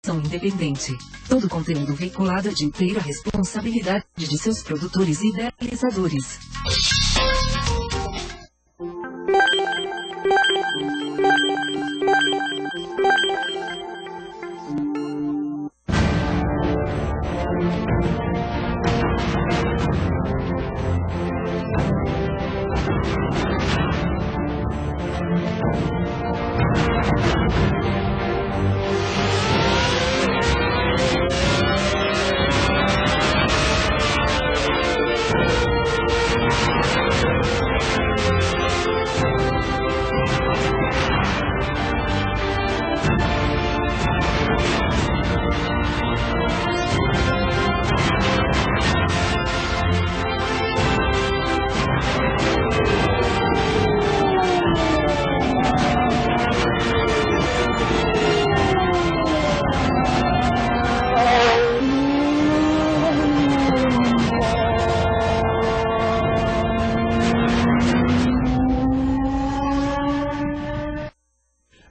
São independente. Todo conteúdo veiculado é de inteira responsabilidade de seus produtores e idealizadores.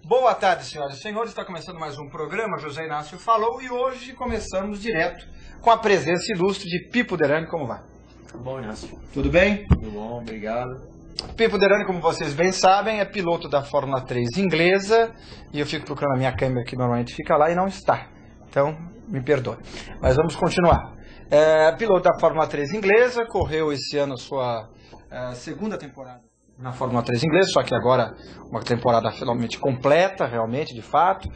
Boa tarde, senhoras e senhores. Está começando mais um programa, José Inácio falou, e hoje começamos direto com a presença ilustre de Pipo Derani. Como vai? Tudo bom, Inácio? Tudo bem? Tudo bom, obrigado. Pipo Derani, como vocês bem sabem, é piloto da Fórmula 3 inglesa, e eu fico procurando a minha câmera que normalmente fica lá e não está. Então, me perdoe. Mas vamos continuar. Piloto da Fórmula 3 inglesa, correu esse ano sua segunda temporada na Fórmula 3 inglesa, só que agora uma temporada finalmente completa, realmente, de fato,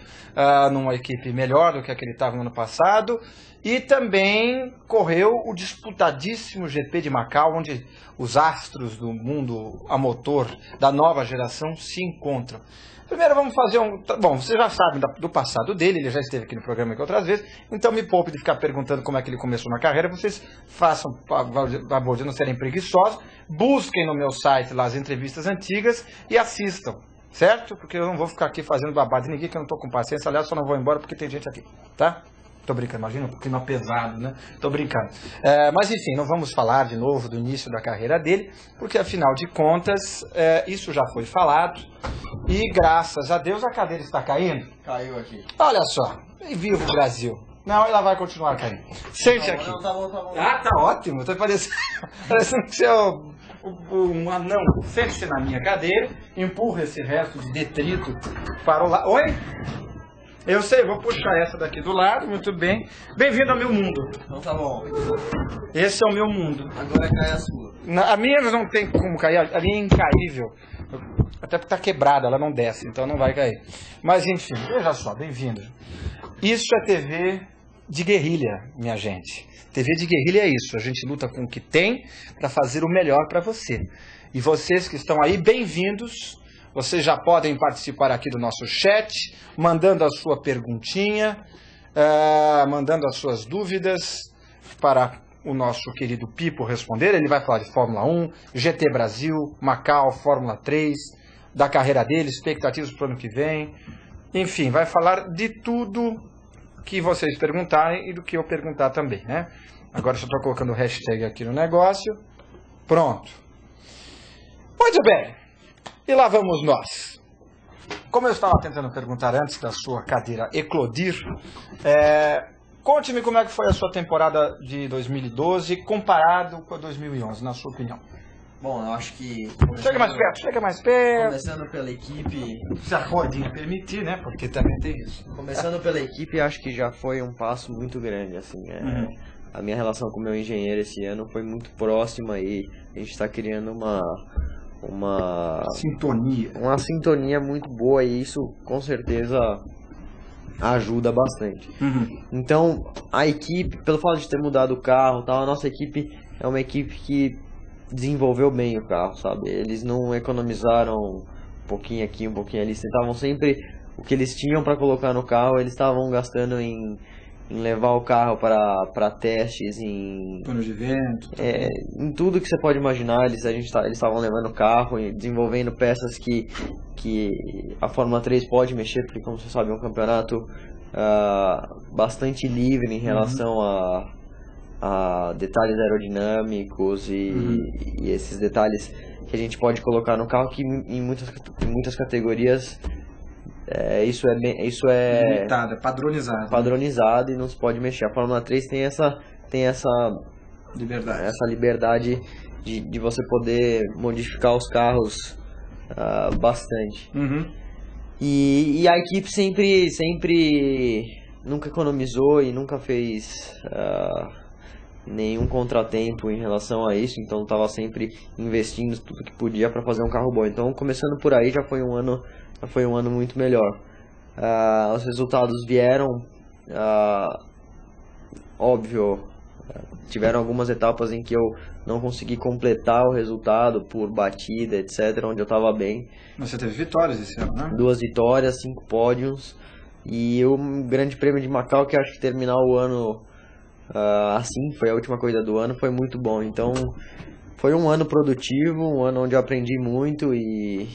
numa equipe melhor do que a que ele estava no ano passado, e também correu o disputadíssimo GP de Macau, onde os astros do mundo a motor da nova geração se encontram. Primeiro vamos fazer Bom, vocês já sabem do passado dele, ele já esteve aqui no programa aqui outras vezes, então me poupe de ficar perguntando como é que ele começou na carreira, vocês façam, a favor de não serem preguiçosos, busquem no meu site lá as entrevistas antigas e assistam, certo? Porque eu não vou ficar aqui fazendo babado de ninguém, que eu não estou com paciência, aliás, só não vou embora porque tem gente aqui, tá? Tô brincando, imagina um clima pesado, né? Tô brincando. Mas enfim, não vamos falar de novo do início da carreira dele, porque afinal de contas, isso já foi falado. E graças a Deus a cadeira está caindo. Caiu aqui. Olha só, e viva o Brasil. Não, ela vai continuar caindo. Sente aqui. Não, tá bom. Ah, tá ótimo. Tô parecendo que você é um anão. Sente-se na minha cadeira, empurra esse resto de detrito para o lado. Oi? Eu sei, vou puxar essa daqui do lado, muito bem. Bem-vindo ao meu mundo. Então tá bom. Esse é o meu mundo. Agora cai a sua. A minha não tem como cair, a minha é incaível. Até porque tá quebrada, ela não desce, então não vai cair. Mas enfim, veja só, bem-vindo. Isso é TV de guerrilha, minha gente. TV de guerrilha é isso, a gente luta com o que tem para fazer o melhor para você. E vocês que estão aí, bem-vindos. Vocês já podem participar aqui do nosso chat, mandando a sua perguntinha, mandando as suas dúvidas para o nosso querido Pipo responder. Ele vai falar de Fórmula 1, GT Brasil, Macau, Fórmula 3, da carreira dele, expectativas para o ano que vem. Enfim, vai falar de tudo que vocês perguntarem e do que eu perguntar também, né? Agora só estou colocando o hashtag aqui no negócio. Pronto. Muito bem. E lá vamos nós. Como eu estava tentando perguntar antes da sua cadeira eclodir, conte-me como é que foi a sua temporada de 2012 comparado com a 2011, na sua opinião. Bom, eu acho que... Chega mais perto. Começando pela equipe... Se a rodinha permitir, né? Porque também tem isso. Começando pela equipe, acho que já foi um passo muito grande, assim. A minha relação com o meu engenheiro esse ano foi muito próxima e a gente está criando uma sintonia muito boa, e isso com certeza ajuda bastante. Então a equipe, pelo fato de ter mudado o carro, tal, a nossa equipe é uma equipe que desenvolveu bem o carro, sabe? Eles não economizaram um pouquinho aqui, um pouquinho ali, tentavam sempre o que eles tinham para colocar no carro, eles estavam gastando em levar o carro para testes, em planos de vento, em tudo que você pode imaginar. Eles estavam levando o carro e desenvolvendo peças que a Fórmula 3 pode mexer, porque, como você sabe, é um campeonato bastante livre em relação a detalhes aerodinâmicos e esses detalhes que a gente pode colocar no carro, que em muitas categorias Isso é limitado, padronizado. Padronizado, né? E não se pode mexer. A Fórmula 3 tem essa liberdade de você poder modificar os carros bastante. Uhum. E a equipe sempre nunca economizou e nunca fez nenhum contratempo em relação a isso, então estava sempre investindo tudo que podia para fazer um carro bom. Então, começando por aí, já foi um ano muito melhor. Os resultados vieram, óbvio, tiveram algumas etapas em que eu não consegui completar o resultado por batida, etc, onde eu estava bem. Mas você teve vitórias esse ano, né? 2 vitórias, 5 pódios, e o Grande Prêmio de Macau, que acho que terminar o ano assim, foi a última corrida do ano, foi muito bom. Então foi um ano produtivo, um ano onde eu aprendi muito e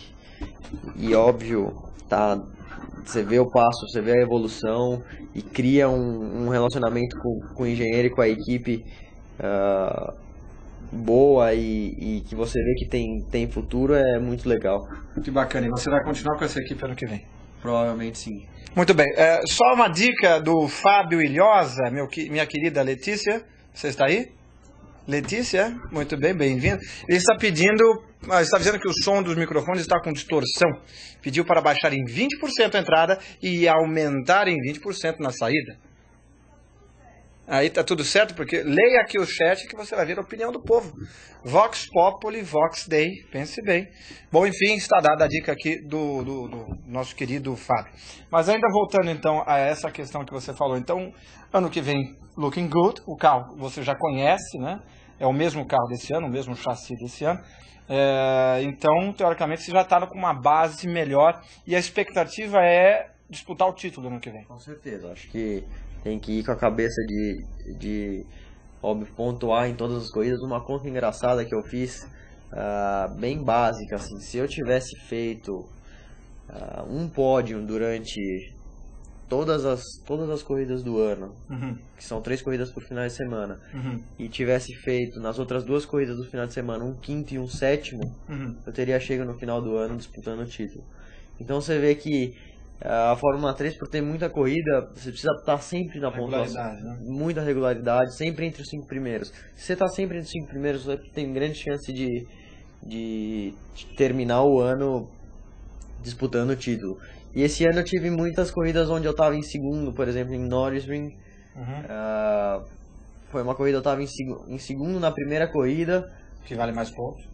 óbvio, você vê o passo, você vê a evolução e cria um relacionamento com o engenheiro e com a equipe boa e que você vê que tem futuro, é muito legal. Que bacana. E você vai continuar com essa equipe ano que vem? Provavelmente sim. Muito bem. Só uma dica do Fábio Ilhosa, minha querida Letícia. Você está aí? Letícia, muito bem, bem-vindo. Ele está dizendo que o som dos microfones está com distorção. Pediu para baixar em 20% a entrada e aumentar em 20% na saída. Aí tá tudo certo, porque leia aqui o chat que você vai ver a opinião do povo. Vox Populi, Vox Dei, pense bem. Bom, enfim, está dada a dica aqui do nosso querido Fábio. Mas ainda voltando então a essa questão que você falou. Então, ano que vem, looking good, o carro você já conhece, né? É o mesmo carro desse ano, o mesmo chassi desse ano. Então, teoricamente, você já está com uma base melhor e a expectativa é disputar o título ano que vem. Com certeza, acho que tem que ir com a cabeça de óbvio, pontuar em todas as corridas. Uma conta engraçada que eu fiz, bem básica, assim, se eu tivesse feito um pódio durante todas as corridas do ano, que são 3 corridas por final de semana, e tivesse feito nas outras 2 corridas do final de semana um quinto e um sétimo, eu teria chegado no final do ano disputando o título. Então você vê que a Fórmula 3, por ter muita corrida, você precisa estar sempre na pontuação, né? Muita regularidade, sempre entre os 5 primeiros. Se você está sempre entre os 5 primeiros, você tem grande chance de terminar o ano disputando o título. E esse ano eu tive muitas corridas onde eu estava em segundo, por exemplo, em Norrisring. Foi uma corrida eu estava em segundo na primeira corrida. Que vale mais pontos?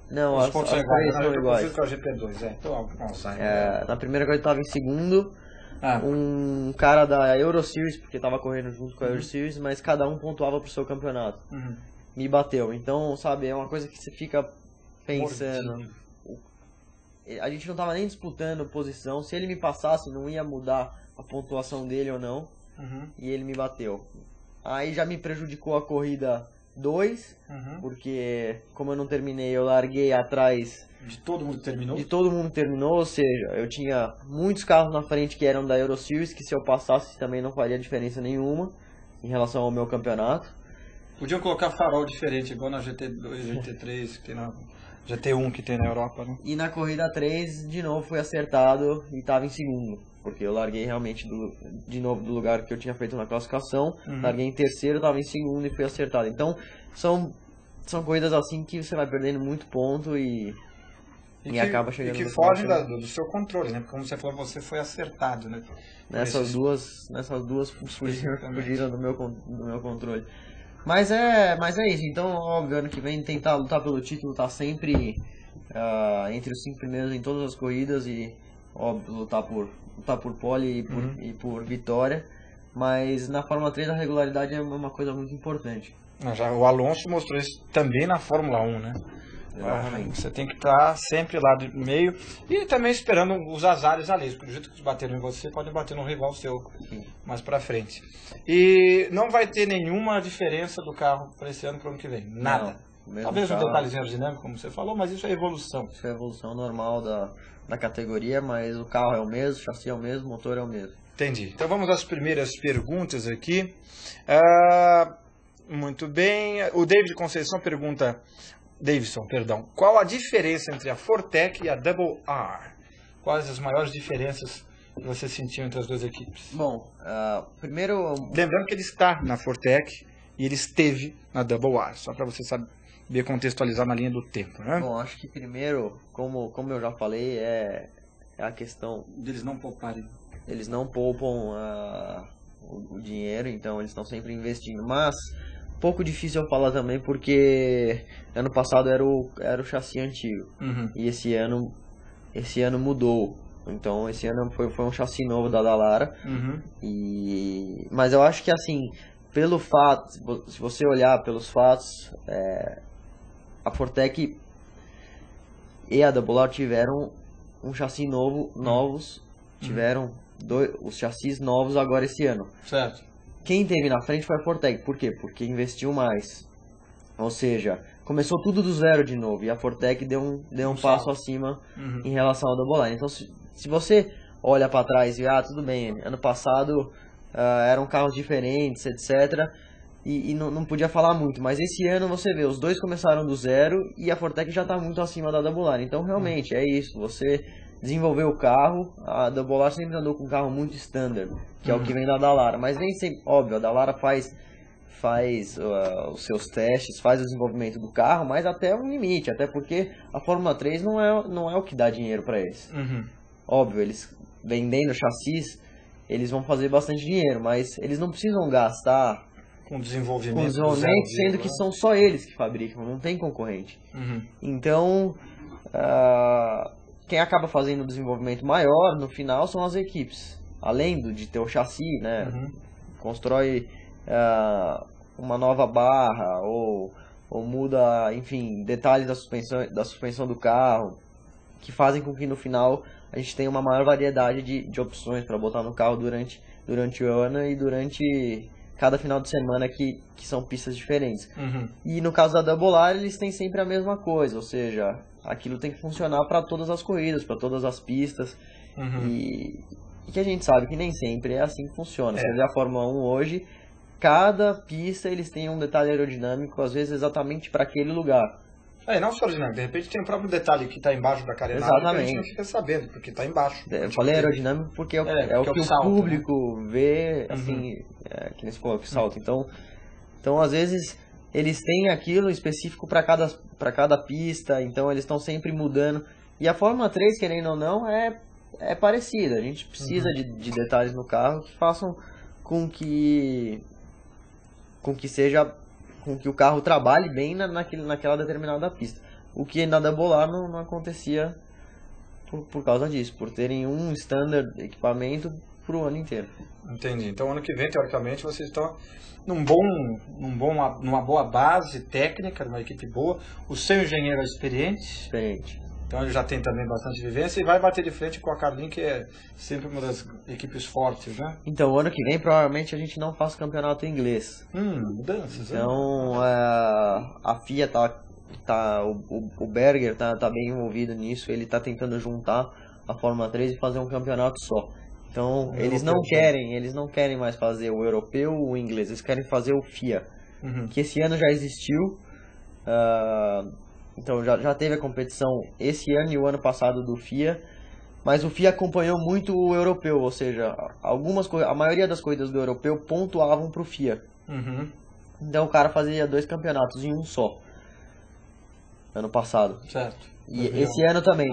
Não, as pontos três são iguais. Com a GP2, então, na primeira corrida eu estava em segundo. Um cara da Euro Series, porque estava correndo junto com a Euro Series, mas cada um pontuava pro seu campeonato. Me bateu. Então, sabe, é uma coisa que você fica pensando. A gente não estava nem disputando posição. Se ele me passasse, não ia mudar a pontuação dele ou não. E ele me bateu. Aí já me prejudicou a corrida 2, porque como eu não terminei, eu larguei atrás de todo mundo que terminou. De todo mundo que terminou, ou seja, eu tinha muitos carros na frente que eram da Euro Series, que se eu passasse também não faria diferença nenhuma em relação ao meu campeonato. Podiam colocar farol diferente, igual na GT2, GT3, que tem na GT1 que tem na Europa, né? E na corrida 3, de novo, fui acertado e estava em segundo, porque eu larguei realmente de novo do lugar que eu tinha feito na classificação, larguei em terceiro, estava em segundo e fui acertado. Então, são corridas assim que você vai perdendo muito ponto e acaba chegando... E que fogem do seu controle, né? Porque como você falou, você foi acertado, né? Nessas duas fugiram do meu controle. Mas é isso, então, óbvio, ano que vem tentar lutar pelo título, tá sempre entre os 5 primeiros em todas as corridas e, óbvio, lutar por pole e por vitória. Mas na Fórmula 3 a regularidade é uma coisa muito importante. Já o Alonso mostrou isso também na Fórmula 1, né? Você tem que estar sempre lá do meio e também esperando os azares alheios, porque do jeito que eles bateram em você, podem bater no rival seu mais pra frente. E não vai ter nenhuma diferença do carro para esse ano para o ano que vem? Nada. Talvez um detalhezinho aerodinâmico, como você falou, mas isso é evolução. Isso é evolução normal da categoria, mas o carro é o mesmo, o chassi é o mesmo, o motor é o mesmo. Entendi. Então vamos às primeiras perguntas aqui. Muito bem. O David Conceição pergunta... Davidson, perdão. Qual a diferença entre a Fortec e a Double R? quais as maiores diferenças que você sentiu entre as duas equipes? Bom, primeiro... Lembrando que ele está na Fortec e ele esteve na Double R, só para você saber contextualizar na linha do tempo, né? Bom, acho que primeiro, como eu já falei, é a questão... Deles não pouparem. Eles não poupam o dinheiro, então eles estão sempre investindo. Mas, pouco difícil eu falar também, porque ano passado era o chassi antigo. E esse ano mudou. Então esse ano foi um chassi novo da Dallara. Mas eu acho que assim, pelo fato, se você olhar pelos fatos, a Fortec e a Double R tiveram um chassi novos, tiveram os chassis novos agora esse ano. Certo. Quem teve na frente foi a Fortec. Por quê? Porque investiu mais. Ou seja, começou tudo do zero de novo. E a Fortec deu um passo acima em relação ao Double R. Então, se você olha para trás e tudo bem, ano passado eram carros diferentes, etc. E não podia falar muito. Mas esse ano você vê, os dois começaram do zero e a Fortec já está muito acima da Double R. Então, realmente, é isso. Você desenvolveu o carro, a Double R sempre andou com um carro muito standard, que é o que vem da Dallara. Mas nem sempre, óbvio, a Dallara faz os seus testes, faz o desenvolvimento do carro, mas até um limite, até porque a Fórmula 3 não é o que dá dinheiro para eles. Óbvio, eles vendendo chassis, eles vão fazer bastante dinheiro, mas eles não precisam gastar com desenvolvimento, sendo que são só eles que fabricam, não tem concorrente. Então, quem acaba fazendo o desenvolvimento maior no final são as equipes, além de ter o chassi, né? Constrói uma nova barra ou muda, enfim, detalhes da suspensão do carro, que fazem com que no final a gente tenha uma maior variedade de opções para botar no carro durante o ano e durante cada final de semana que são pistas diferentes. E no caso da Double R, eles têm sempre a mesma coisa, ou seja, aquilo tem que funcionar para todas as corridas, para todas as pistas. E que a gente sabe que nem sempre é assim que funciona. Você vê a Fórmula 1 hoje, cada pista eles têm um detalhe aerodinâmico, às vezes exatamente para aquele lugar. Não só aerodinâmico, de repente tem o próprio detalhe que está embaixo da carenagem, que a gente não fica sabendo, porque está embaixo. Eu falei aerodinâmico porque é o que o salto, público vê, assim, que nem se falou, que salto. Então, às vezes, eles têm aquilo específico para cada pista, então eles estão sempre mudando. E a Fórmula 3, querendo ou não, é parecida. A gente precisa de detalhes no carro que façam com que o carro trabalhe bem naquela determinada pista. O que na Double R não acontecia por causa disso, por terem um standard equipamento para o ano inteiro. Entendi. Então, ano que vem, teoricamente, vocês estão numa boa base técnica, numa equipe boa. O seu engenheiro é experiente. Então ele já tem também bastante vivência e vai bater de frente com a Carlin, que é sempre uma das equipes fortes, né? Então, ano que vem, provavelmente, a gente não faz campeonato inglês. Mudanças, então, a FIA o Berger tá bem envolvido nisso, ele tá tentando juntar a Fórmula 3 e fazer um campeonato só. Então, eles não querem mais fazer o europeu ou o inglês, eles querem fazer o FIA, que esse ano já existiu. Então já teve a competição esse ano e o ano passado do FIA, mas o FIA acompanhou muito o europeu, ou seja, a maioria das corridas do europeu pontuavam para o FIA. Então o cara fazia 2 campeonatos em um só, ano passado. Certo. E esse ano também,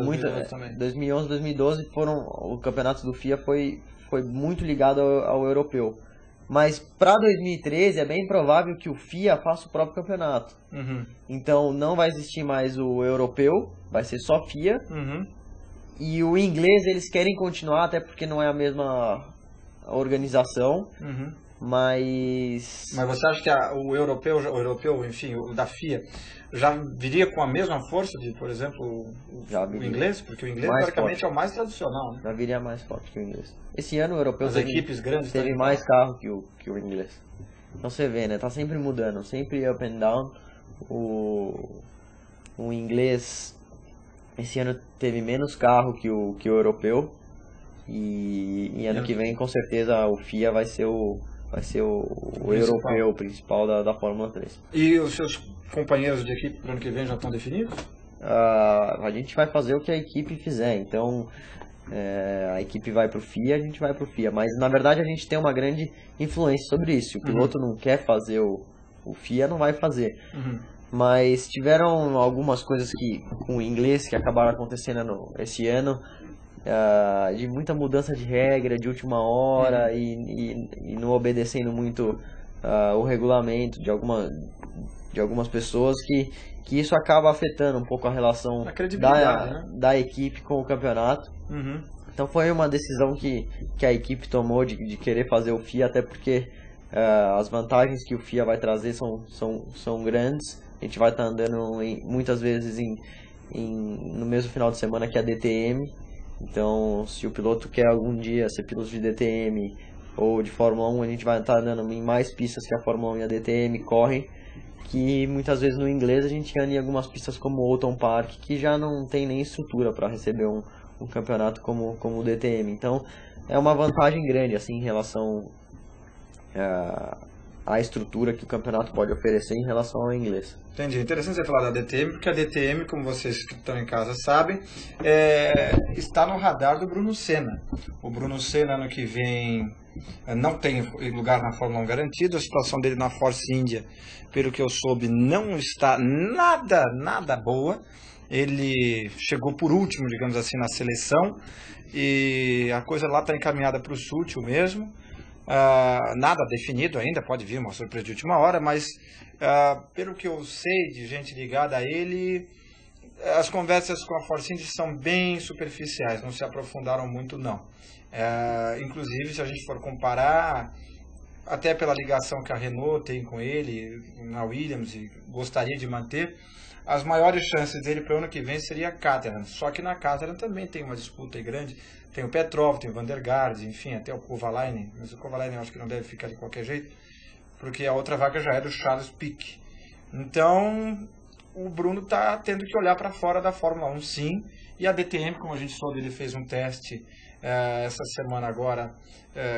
2011, 2012 o campeonato do FIA foi muito ligado ao europeu. Mas para 2013 é bem provável que o FIA faça o próprio campeonato. Então não vai existir mais o europeu, vai ser só FIA. E o inglês eles querem continuar, até porque não é a mesma organização. Mas você acha que o europeu, enfim, o da FIA, já viria com a mesma força de, por exemplo, o inglês? Porque o inglês, teoricamente, é o mais tradicional, né? Já viria mais forte que o inglês. Esse ano o europeu equipes grandes teve mais carro que o inglês. Então você vê, né? Tá sempre mudando, sempre up and down. O inglês, esse ano teve menos carro que o europeu. E ano que vem, com certeza, o FIA vai ser o europeu principal da Fórmula 3. E os seus companheiros de equipe para o ano que vem já estão definidos? A gente vai fazer o que a equipe fizer. Então, a equipe vai para o FIA, a gente vai para o FIA. Mas na verdade a gente tem uma grande influência sobre isso. Se o piloto não quer fazer o FIA, não vai fazer. Mas tiveram algumas coisas com o inglês que acabaram acontecendo esse ano, de muita mudança de regra de última hora e não obedecendo muito o regulamento de algumas pessoas, que isso acaba afetando um pouco a relação da equipe com o campeonato. Então foi uma decisão que a equipe tomou de querer fazer o FIA, até porque as vantagens que o FIA vai trazer são grandes. A gente vai estar andando muitas vezes no mesmo final de semana que a DTM. Então, se o piloto quer algum dia ser piloto de DTM ou de Fórmula 1, a gente vai estar andando em mais pistas que a Fórmula 1 e a DTM correm, que muitas vezes no inglês a gente anda em algumas pistas como o Oulton Park, que já não tem nem estrutura para receber um campeonato como o DTM. Então, é uma vantagem grande assim, em relação à estrutura que o campeonato pode oferecer em relação ao inglês. Entendi. Interessante você falar da DTM, porque a DTM, como vocês que estão em casa sabem, está no radar do Bruno Senna. O Bruno Senna, ano que vem, não tem lugar na Fórmula 1 garantido. A situação dele na Force India, pelo que eu soube, não está nada boa. Ele chegou por último, digamos assim, na seleção, e a coisa lá está encaminhada para o Sútil mesmo. Nada definido ainda, pode vir uma surpresa de última hora, mas pelo que eu sei de gente ligada a ele, as conversas com a Force India são bem superficiais, não se aprofundaram muito não. Inclusive, se a gente for comparar, até pela ligação que a Renault tem com ele, na Williams, e gostaria de manter, as maiores chances dele para o ano que vem seria a Caterham. Só que na Caterham também tem uma disputa aí grande. Tem o Petrov, tem o Van der Garde, enfim, até o Kovalainen. Mas o Kovalainen eu acho que não deve ficar de qualquer jeito, porque a outra vaga já é do Charles Pic. Então, o Bruno está tendo que olhar para fora da Fórmula 1, sim. E a DTM, como a gente soube, ele fez um teste essa semana agora,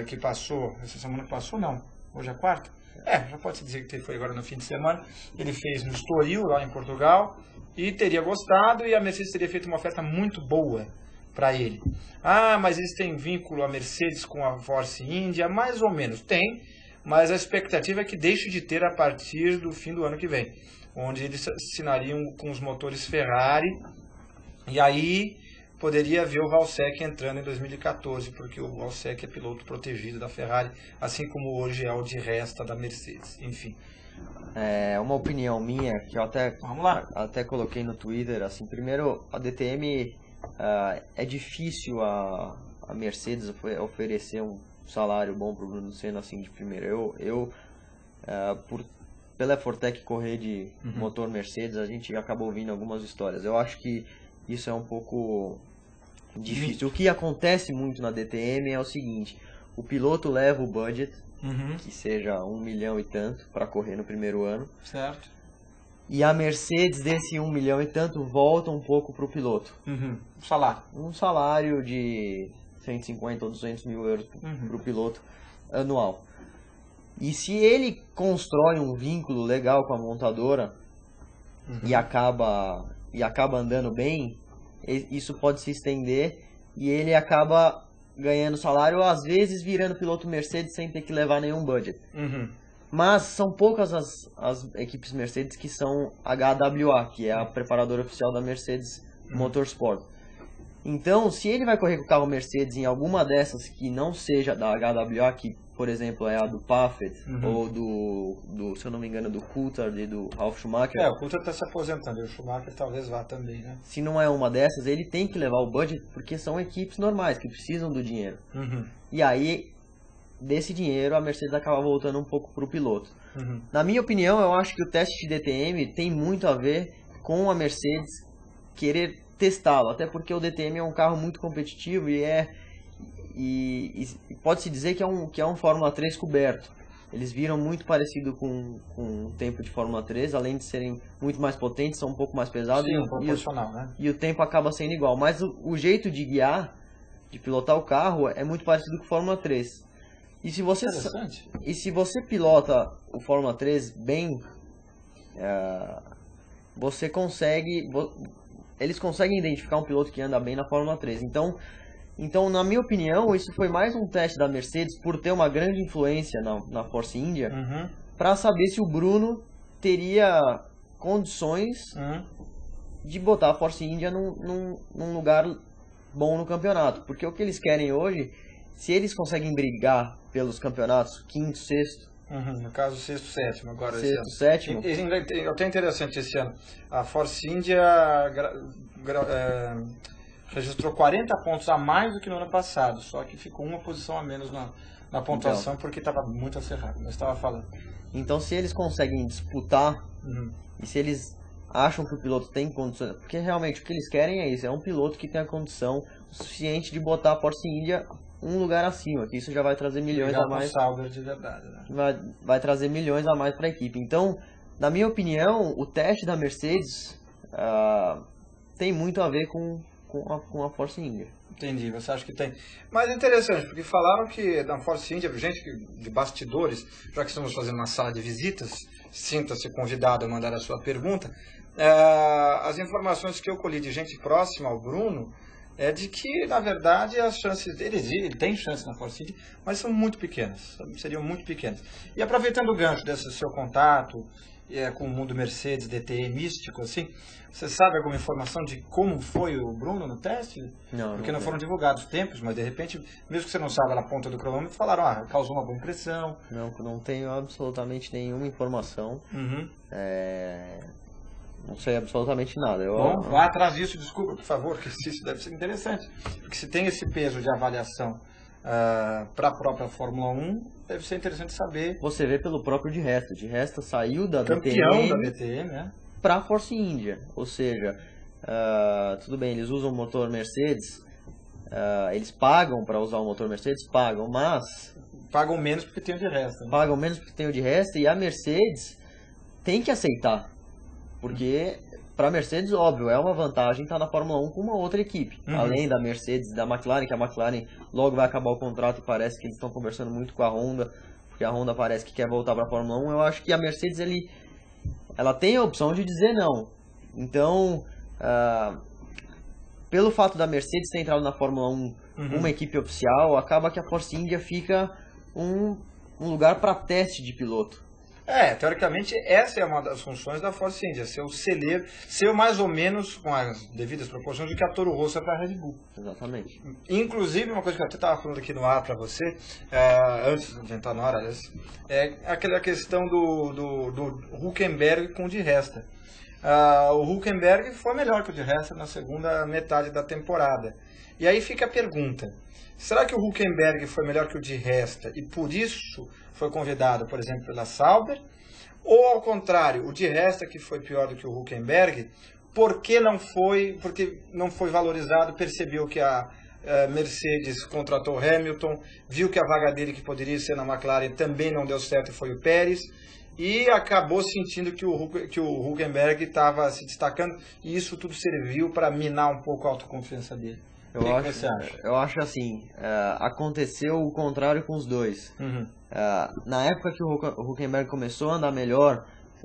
que passou. Essa semana que passou, não. Hoje é quarta? Já pode-se dizer que foi agora no fim de semana. Ele fez no Estoril, lá em Portugal, e teria gostado, e a Mercedes teria feito uma oferta muito boa para ele. Mas eles têm vínculo a Mercedes com a Force India? Mais ou menos, tem, mas a expectativa é que deixe de ter a partir do fim do ano que vem, onde eles assinariam com os motores Ferrari, e aí poderia ver o Valsec entrando em 2014, porque o Valsec é piloto protegido da Ferrari, assim como hoje é o de resta da Mercedes, enfim. Uma opinião minha, que eu até coloquei no Twitter, assim, primeiro, a DTM, é difícil a Mercedes oferecer um salário bom para o Bruno Senna, assim, de primeiro. Pela Fortec correr de motor Mercedes, a gente acabou ouvindo algumas histórias. Eu acho que isso é um pouco difícil. O que acontece muito na DTM é o seguinte: o piloto leva o budget, que seja 1 milhão e tanto, para correr no primeiro ano. Certo. E a Mercedes, desse 1 milhão e tanto, volta um pouco para o piloto. Salário. Um salário de 150 ou 200 mil euros para o piloto anual. E se ele constrói um vínculo legal com a montadora e acaba andando bem, isso pode se estender e ele acaba ganhando salário, às vezes virando piloto Mercedes sem ter que levar nenhum budget. Mas são poucas as equipes Mercedes que são HWA, que é a preparadora oficial da Mercedes Motorsport. Então, se ele vai correr com o carro Mercedes em alguma dessas que não seja da HWA, que por exemplo é a do Paffett, ou do, se eu não me engano, do Coulthard e do Ralf Schumacher. O Coulthard está se aposentando, e o Schumacher talvez vá também, né? Se não é uma dessas, ele tem que levar o budget, porque são equipes normais, que precisam do dinheiro. E aí, desse dinheiro, a Mercedes acaba voltando um pouco para o piloto. Na minha opinião, eu acho que o teste de DTM tem muito a ver com a Mercedes querer testá-lo, até porque o DTM é um carro muito competitivo e pode-se dizer que é um Fórmula 3 coberto. Eles viram muito parecido com o tempo de Fórmula 3, além de serem muito mais potentes, são um pouco mais pesados. Sim, proporcional, né? E o tempo acaba sendo igual. Mas o jeito de guiar, de pilotar o carro, é muito parecido com o Fórmula 3. E se você pilota o Fórmula 3 bem, eles conseguem identificar um piloto que anda bem na Fórmula 3. Então, Então, na minha opinião, isso foi mais um teste da Mercedes por ter uma grande influência na Force India, para saber se o Bruno teria condições de botar a Force India num lugar bom no campeonato. Porque o que eles querem hoje, se eles conseguem brigar pelos campeonatos quinto, sexto, no caso, sexto, sétimo. Agora, sexto, sétimo. Até interessante esse ano. A Force India registrou 40 pontos a mais do que no ano passado, só que ficou uma posição a menos na pontuação, então, porque estava muito acerrado, mas estava falando. Então, se eles conseguem disputar, e se eles acham que o piloto tem condições, porque realmente o que eles querem é isso, é um piloto que tenha condição suficiente de botar a Force India um lugar acima, que isso já vai trazer milhões a mais. De verdade, né? Vai trazer milhões a mais para a equipe. Então, na minha opinião, o teste da Mercedes tem muito a ver com a Force India. Entendi, você acha que tem. Mas é interessante, porque falaram que na Force India, gente de bastidores, já que estamos fazendo uma sala de visitas, sinta-se convidado a mandar a sua pergunta. As informações que eu colhi de gente próxima ao Bruno é de que, na verdade, as chances dele, ele tem chance na Force India, mas são muito pequenas, seriam muito pequenas. E aproveitando o gancho desse seu contato com o mundo Mercedes, DTE místico, assim, você sabe alguma informação de como foi o Bruno no teste? Não. Porque não foram divulgados tempos, mas de repente, mesmo que você não saiba na ponta do cronômetro, falaram, causou uma boa impressão. Não tenho absolutamente nenhuma informação. Não sei absolutamente nada. Bom, vá atrás disso, desculpa, por favor, que isso deve ser interessante. Porque se tem esse peso de avaliação para a própria Fórmula 1, deve ser interessante saber. Você vê pelo próprio de Resta saiu da campeão da DTM, né? Para a Force India, ou seja, tudo bem, eles usam o motor Mercedes, eles pagam para usar o motor Mercedes, mas pagam menos porque tem o de Resta. Né? Pagam menos porque tem o de Resta, e a Mercedes tem que aceitar, porque para a Mercedes, óbvio, é uma vantagem estar na Fórmula 1 com uma outra equipe, além da Mercedes, da McLaren, que a McLaren logo vai acabar o contrato e parece que eles estão conversando muito com a Honda, porque a Honda parece que quer voltar para a Fórmula 1. Eu acho que a Mercedes ela tem a opção de dizer não. Então, pelo fato da Mercedes ter entrado na Fórmula 1 uma equipe oficial, acaba que a Force India fica um lugar para teste de piloto. Teoricamente, essa é uma das funções da Force India, ser o celeiro, ser mais ou menos, com as devidas proporções, do que a Toro Rosso é para a Red Bull. Exatamente. Inclusive, uma coisa que eu até estava falando aqui no ar para você, antes de entrar na hora, é aquela questão do Hülkenberg com o de Resta. O Hülkenberg foi melhor que o de Resta na segunda metade da temporada. E aí fica a pergunta, será que o Hülkenberg foi melhor que o de Resta e por isso foi convidado, por exemplo, pela Sauber? Ou ao contrário, o de Resta que foi pior do que o Hülkenberg, porque não foi valorizado, percebeu que a Mercedes contratou Hamilton, viu que a vaga dele que poderia ser na McLaren também não deu certo, foi o Pérez, e acabou sentindo que o Hülkenberg estava se destacando, e isso tudo serviu para minar um pouco a autoconfiança dele. Eu acho assim, aconteceu o contrário com os dois. Na época que o Hülkenberg começou a andar melhor,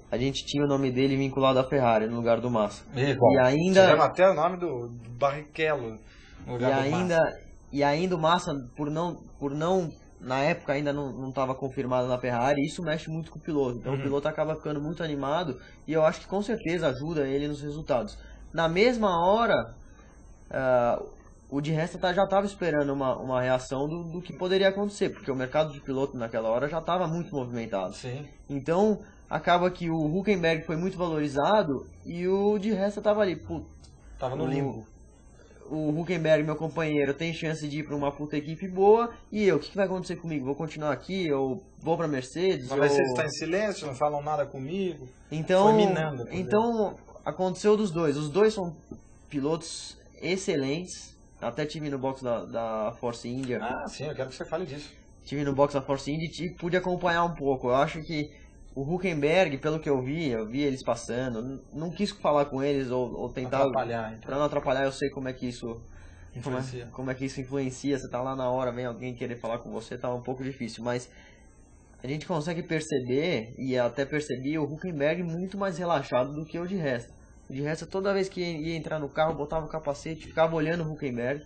a gente tinha o nome dele vinculado à Ferrari no lugar do Massa. E ainda até o nome do Barrichello no lugar do Massa. E ainda o Massa, por não na época ainda não estava confirmado na Ferrari, isso mexe muito com o piloto. Então o piloto acaba ficando muito animado e eu acho que com certeza ajuda ele nos resultados. Na mesma hora, o de Resta já estava esperando uma reação do que poderia acontecer, porque o mercado de piloto naquela hora já estava muito movimentado. Sim. Então, acaba que o Hülkenberg foi muito valorizado e o de Resta estava ali. Estava no limbo. O Hülkenberg, meu companheiro, tem chance de ir para uma puta equipe boa, e eu, o que vai acontecer comigo? Vou continuar aqui, eu vou para Mercedes? A Mercedes está em silêncio, não falam nada comigo. Então, foi minando. Então, aconteceu dos dois. Os dois são pilotos excelentes. Até tive no box da Force India. Sim, eu quero que você fale disso. Tive no box da Force India e pude acompanhar um pouco. Eu acho que o Hülkenberg, pelo que eu vi eles passando, não quis falar com eles ou tentar atrapalhar, então. Para não atrapalhar. Eu sei como é que isso influencia. Como é que isso influencia. Você tá lá na hora, vem alguém querer falar com você, tá um pouco difícil, mas a gente consegue perceber, e até percebi, o Hülkenberg muito mais relaxado do que o de Resta. O de Resta, toda vez que ia entrar no carro, botava o capacete, ficava olhando o Hülkenberg.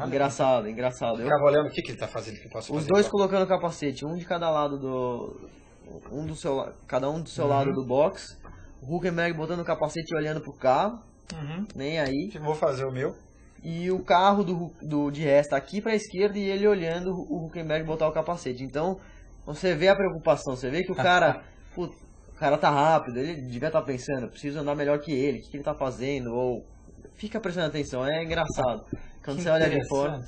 Engraçado. Eu ficava olhando o que ele tá fazendo, que eu posso fazer. Os dois colocando o capacete, um de cada lado cada um do seu lado do box. O Hülkenberg botando o capacete e olhando pro carro. Nem aí. Vou fazer o meu. E o carro de resta aqui pra esquerda e ele olhando o Hülkenberg botar o capacete. Então, você vê a preocupação, você vê que o cara, o cara tá rápido, ele devia estar pensando, preciso andar melhor que ele, o que ele tá fazendo, ou fica prestando atenção, é engraçado. Quando você olha de fora.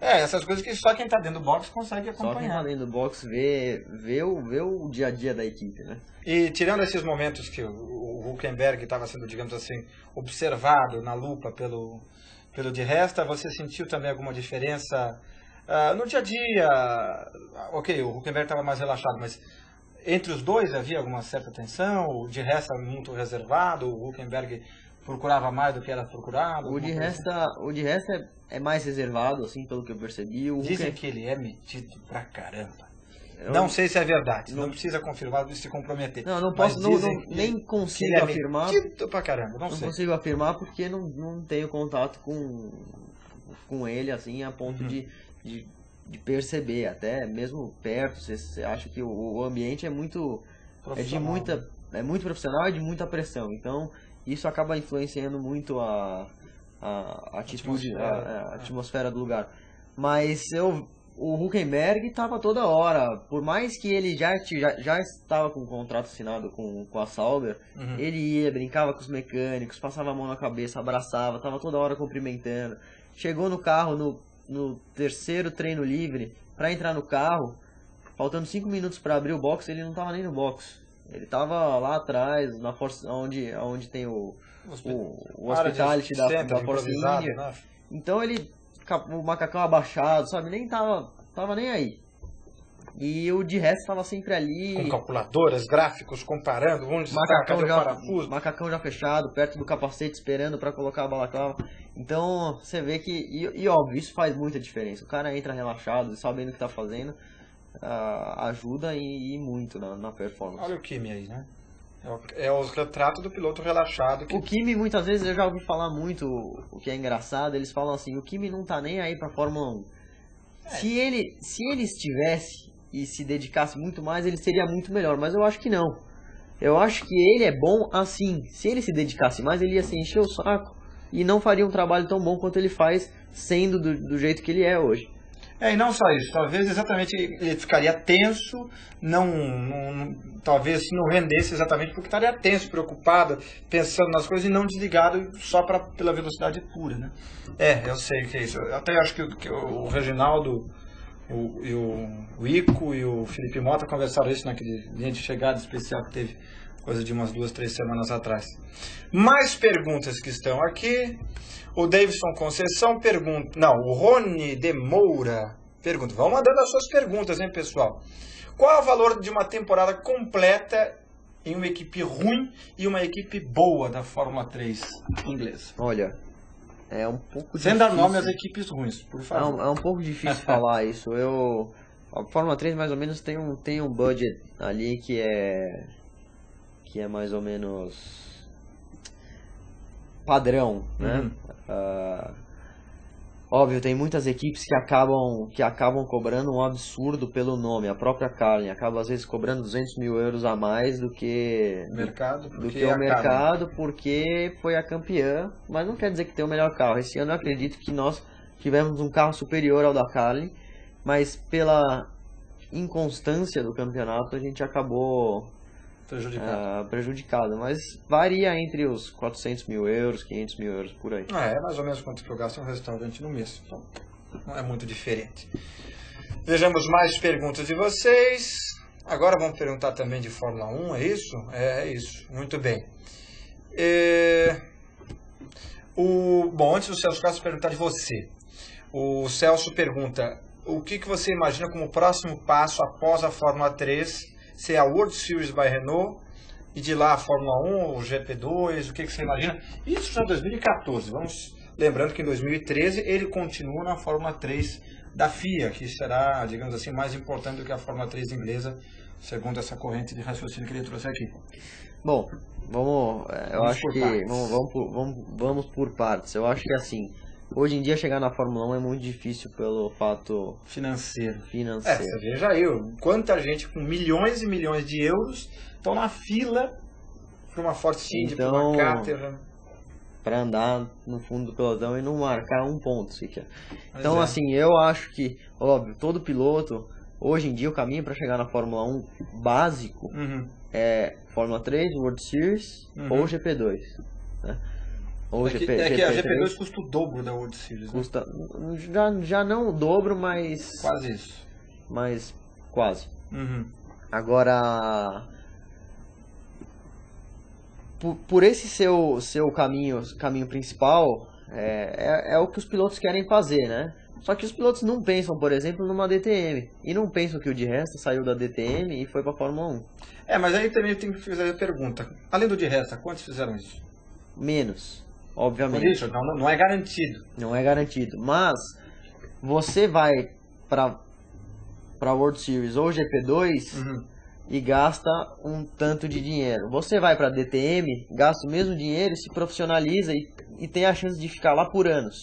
Essas coisas que só quem tá dentro do box consegue acompanhar. Só quem tá dentro do box vê o dia a dia da equipe, né? E tirando esses momentos que o Hülkenberg estava sendo, digamos assim, observado na lupa pelo de resta, você sentiu também alguma diferença no dia a dia? Ok, o Hülkenberg estava mais relaxado, mas entre os dois havia alguma certa tensão? O de resta muito reservado, o Hülkenberg procurava mais do que era procurado? O de resta é mais reservado, assim, pelo que eu percebi. Dizem que ele é metido pra caramba. Não sei se é verdade, não precisa confirmar de se comprometer. Não posso, nem consigo afirmar. Pra caramba, não sei. Consigo afirmar porque não tenho contato com ele, assim, a ponto de perceber, até mesmo perto. Você acha que o ambiente é muito profissional e de muita pressão. Então, isso acaba influenciando muito a atitude, a atmosfera do lugar. Mas o Hülkenberg estava toda hora, por mais que ele já estava com o contrato assinado com a Sauber, ele ia, brincava com os mecânicos, passava a mão na cabeça, abraçava, estava toda hora cumprimentando. Chegou no carro no terceiro treino livre, para entrar no carro, faltando 5 minutos para abrir o box, ele não estava nem no box. Ele estava lá atrás, na Force, onde tem o hospitality da Force India. Né? Então o macacão abaixado, sabe? Nem tava nem aí. E o de resto tava sempre ali. Com calculadoras, gráficos, comparando onde está, cadê o parafuso. Macacão já fechado, perto do capacete, esperando para colocar a balaclava. Então, você vê que... E óbvio, isso faz muita diferença. O cara entra relaxado, sabendo o que tá fazendo, ajuda e muito na performance. Olha o Kimi aí, né? É o retrato do piloto relaxado. O Kimi, muitas vezes, eu já ouvi falar muito, o que é engraçado, eles falam assim, o Kimi não tá nem aí pra Fórmula 1. Se ele estivesse e se dedicasse muito mais, ele seria muito melhor, mas eu acho que não. Eu acho que ele é bom assim. Se ele se dedicasse mais, ele ia se encher o saco e não faria um trabalho tão bom quanto ele faz, sendo do jeito que ele é hoje. E não só isso, talvez exatamente ele ficaria tenso, talvez não rendesse exatamente porque estaria tenso, preocupado, pensando nas coisas e não desligado só pela velocidade pura, né? Eu sei que é isso. Eu até acho que o Reginaldo, o Ico e o Felipe Mota conversaram isso naquele linha de chegada especial que teve coisa de umas 2, 3 semanas atrás. Mais perguntas que estão aqui. O Davidson Conceição pergunta... Não, o Rony de Moura pergunta. Vão mandando as suas perguntas, hein, pessoal? Qual é o valor de uma temporada completa em uma equipe ruim e uma equipe boa da Fórmula 3 inglesa? Olha, é um pouco difícil... Sem dar nome às equipes ruins, por favor. É um pouco difícil falar isso. A Fórmula 3 mais ou menos tem um budget ali que é mais ou menos padrão, né? Óbvio, tem muitas equipes que acabam cobrando um absurdo pelo nome. A própria Carlin acaba às vezes cobrando 200 mil euros a mais do que o mercado, porque foi a campeã, mas não quer dizer que tem o melhor carro. Esse ano eu acredito que nós tivemos um carro superior ao da Carlin, mas pela inconstância do campeonato a gente acabou prejudicado, mas varia entre os 400 mil euros, 500 mil euros, por aí. É mais ou menos quanto que eu gasto em um restaurante no mês, então não é muito diferente. Vejamos mais perguntas de vocês. Agora vamos perguntar também de Fórmula 1, é isso? É isso, muito bem. Bom, antes do Celso Castro perguntar de você, o Celso pergunta, o que você imagina como próximo passo após a Fórmula 3, se é a World Series by Renault, e de lá a Fórmula 1, o GP2, o que você imagina? Isso já em 2014, vamos lembrando que em 2013 ele continua na Fórmula 3 da FIA, que será, digamos assim, mais importante do que a Fórmula 3 inglesa, segundo essa corrente de raciocínio que ele trouxe aqui. Bom, vamos por partes. Eu acho que assim, hoje em dia chegar na Fórmula 1 é muito difícil pelo fato financeiro. Você veja aí, quanta gente com milhões e milhões de euros estão na fila para uma Force India, para uma Caterham. Para andar no fundo do pelotão e não marcar um ponto sequer. Então, assim, eu acho que, óbvio, todo piloto, hoje em dia, o caminho para chegar na Fórmula 1 básico é Fórmula 3, World Series ou GP2. Né? Ou que a GP2 custa o dobro da World Series. Custa, né? já não o dobro, mas... Quase isso. Mas quase. Agora... Por esse seu caminho principal, é o que os pilotos querem fazer, né? Só que os pilotos não pensam, por exemplo, numa DTM. E não pensam que o de Resta saiu da DTM e foi pra Fórmula 1. Mas aí também tem que fazer a pergunta. Além do de Resta, quantos fizeram isso? Menos, obviamente. Por isso, não é garantido. Não é garantido. Mas, você vai pra World Series ou GP2... e gasta um tanto de dinheiro. Você vai para DTM, gasta o mesmo dinheiro, se profissionaliza e tem a chance de ficar lá por anos.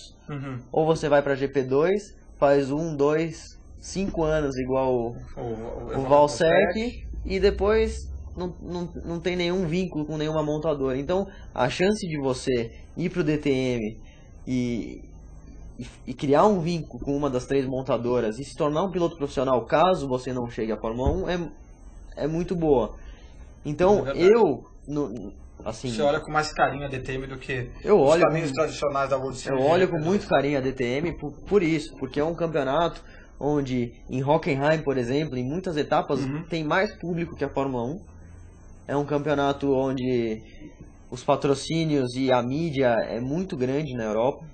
Ou você vai para GP2, faz 1, 2, 5 anos igual o Valsec e depois não tem nenhum vínculo com nenhuma montadora. Então a chance de você ir para o DTM e criar um vínculo com uma das 3 montadoras e se tornar um piloto profissional caso você não chegue à Fórmula 1 é muito boa. Então, assim... Você olha com mais carinho a DTM do que os caminhos tradicionais da World Series. Eu olho com muito carinho a DTM por isso, porque é um campeonato onde, em Hockenheim, por exemplo, em muitas etapas, tem mais público que a Fórmula 1. É um campeonato onde os patrocínios e a mídia é muito grande na Europa.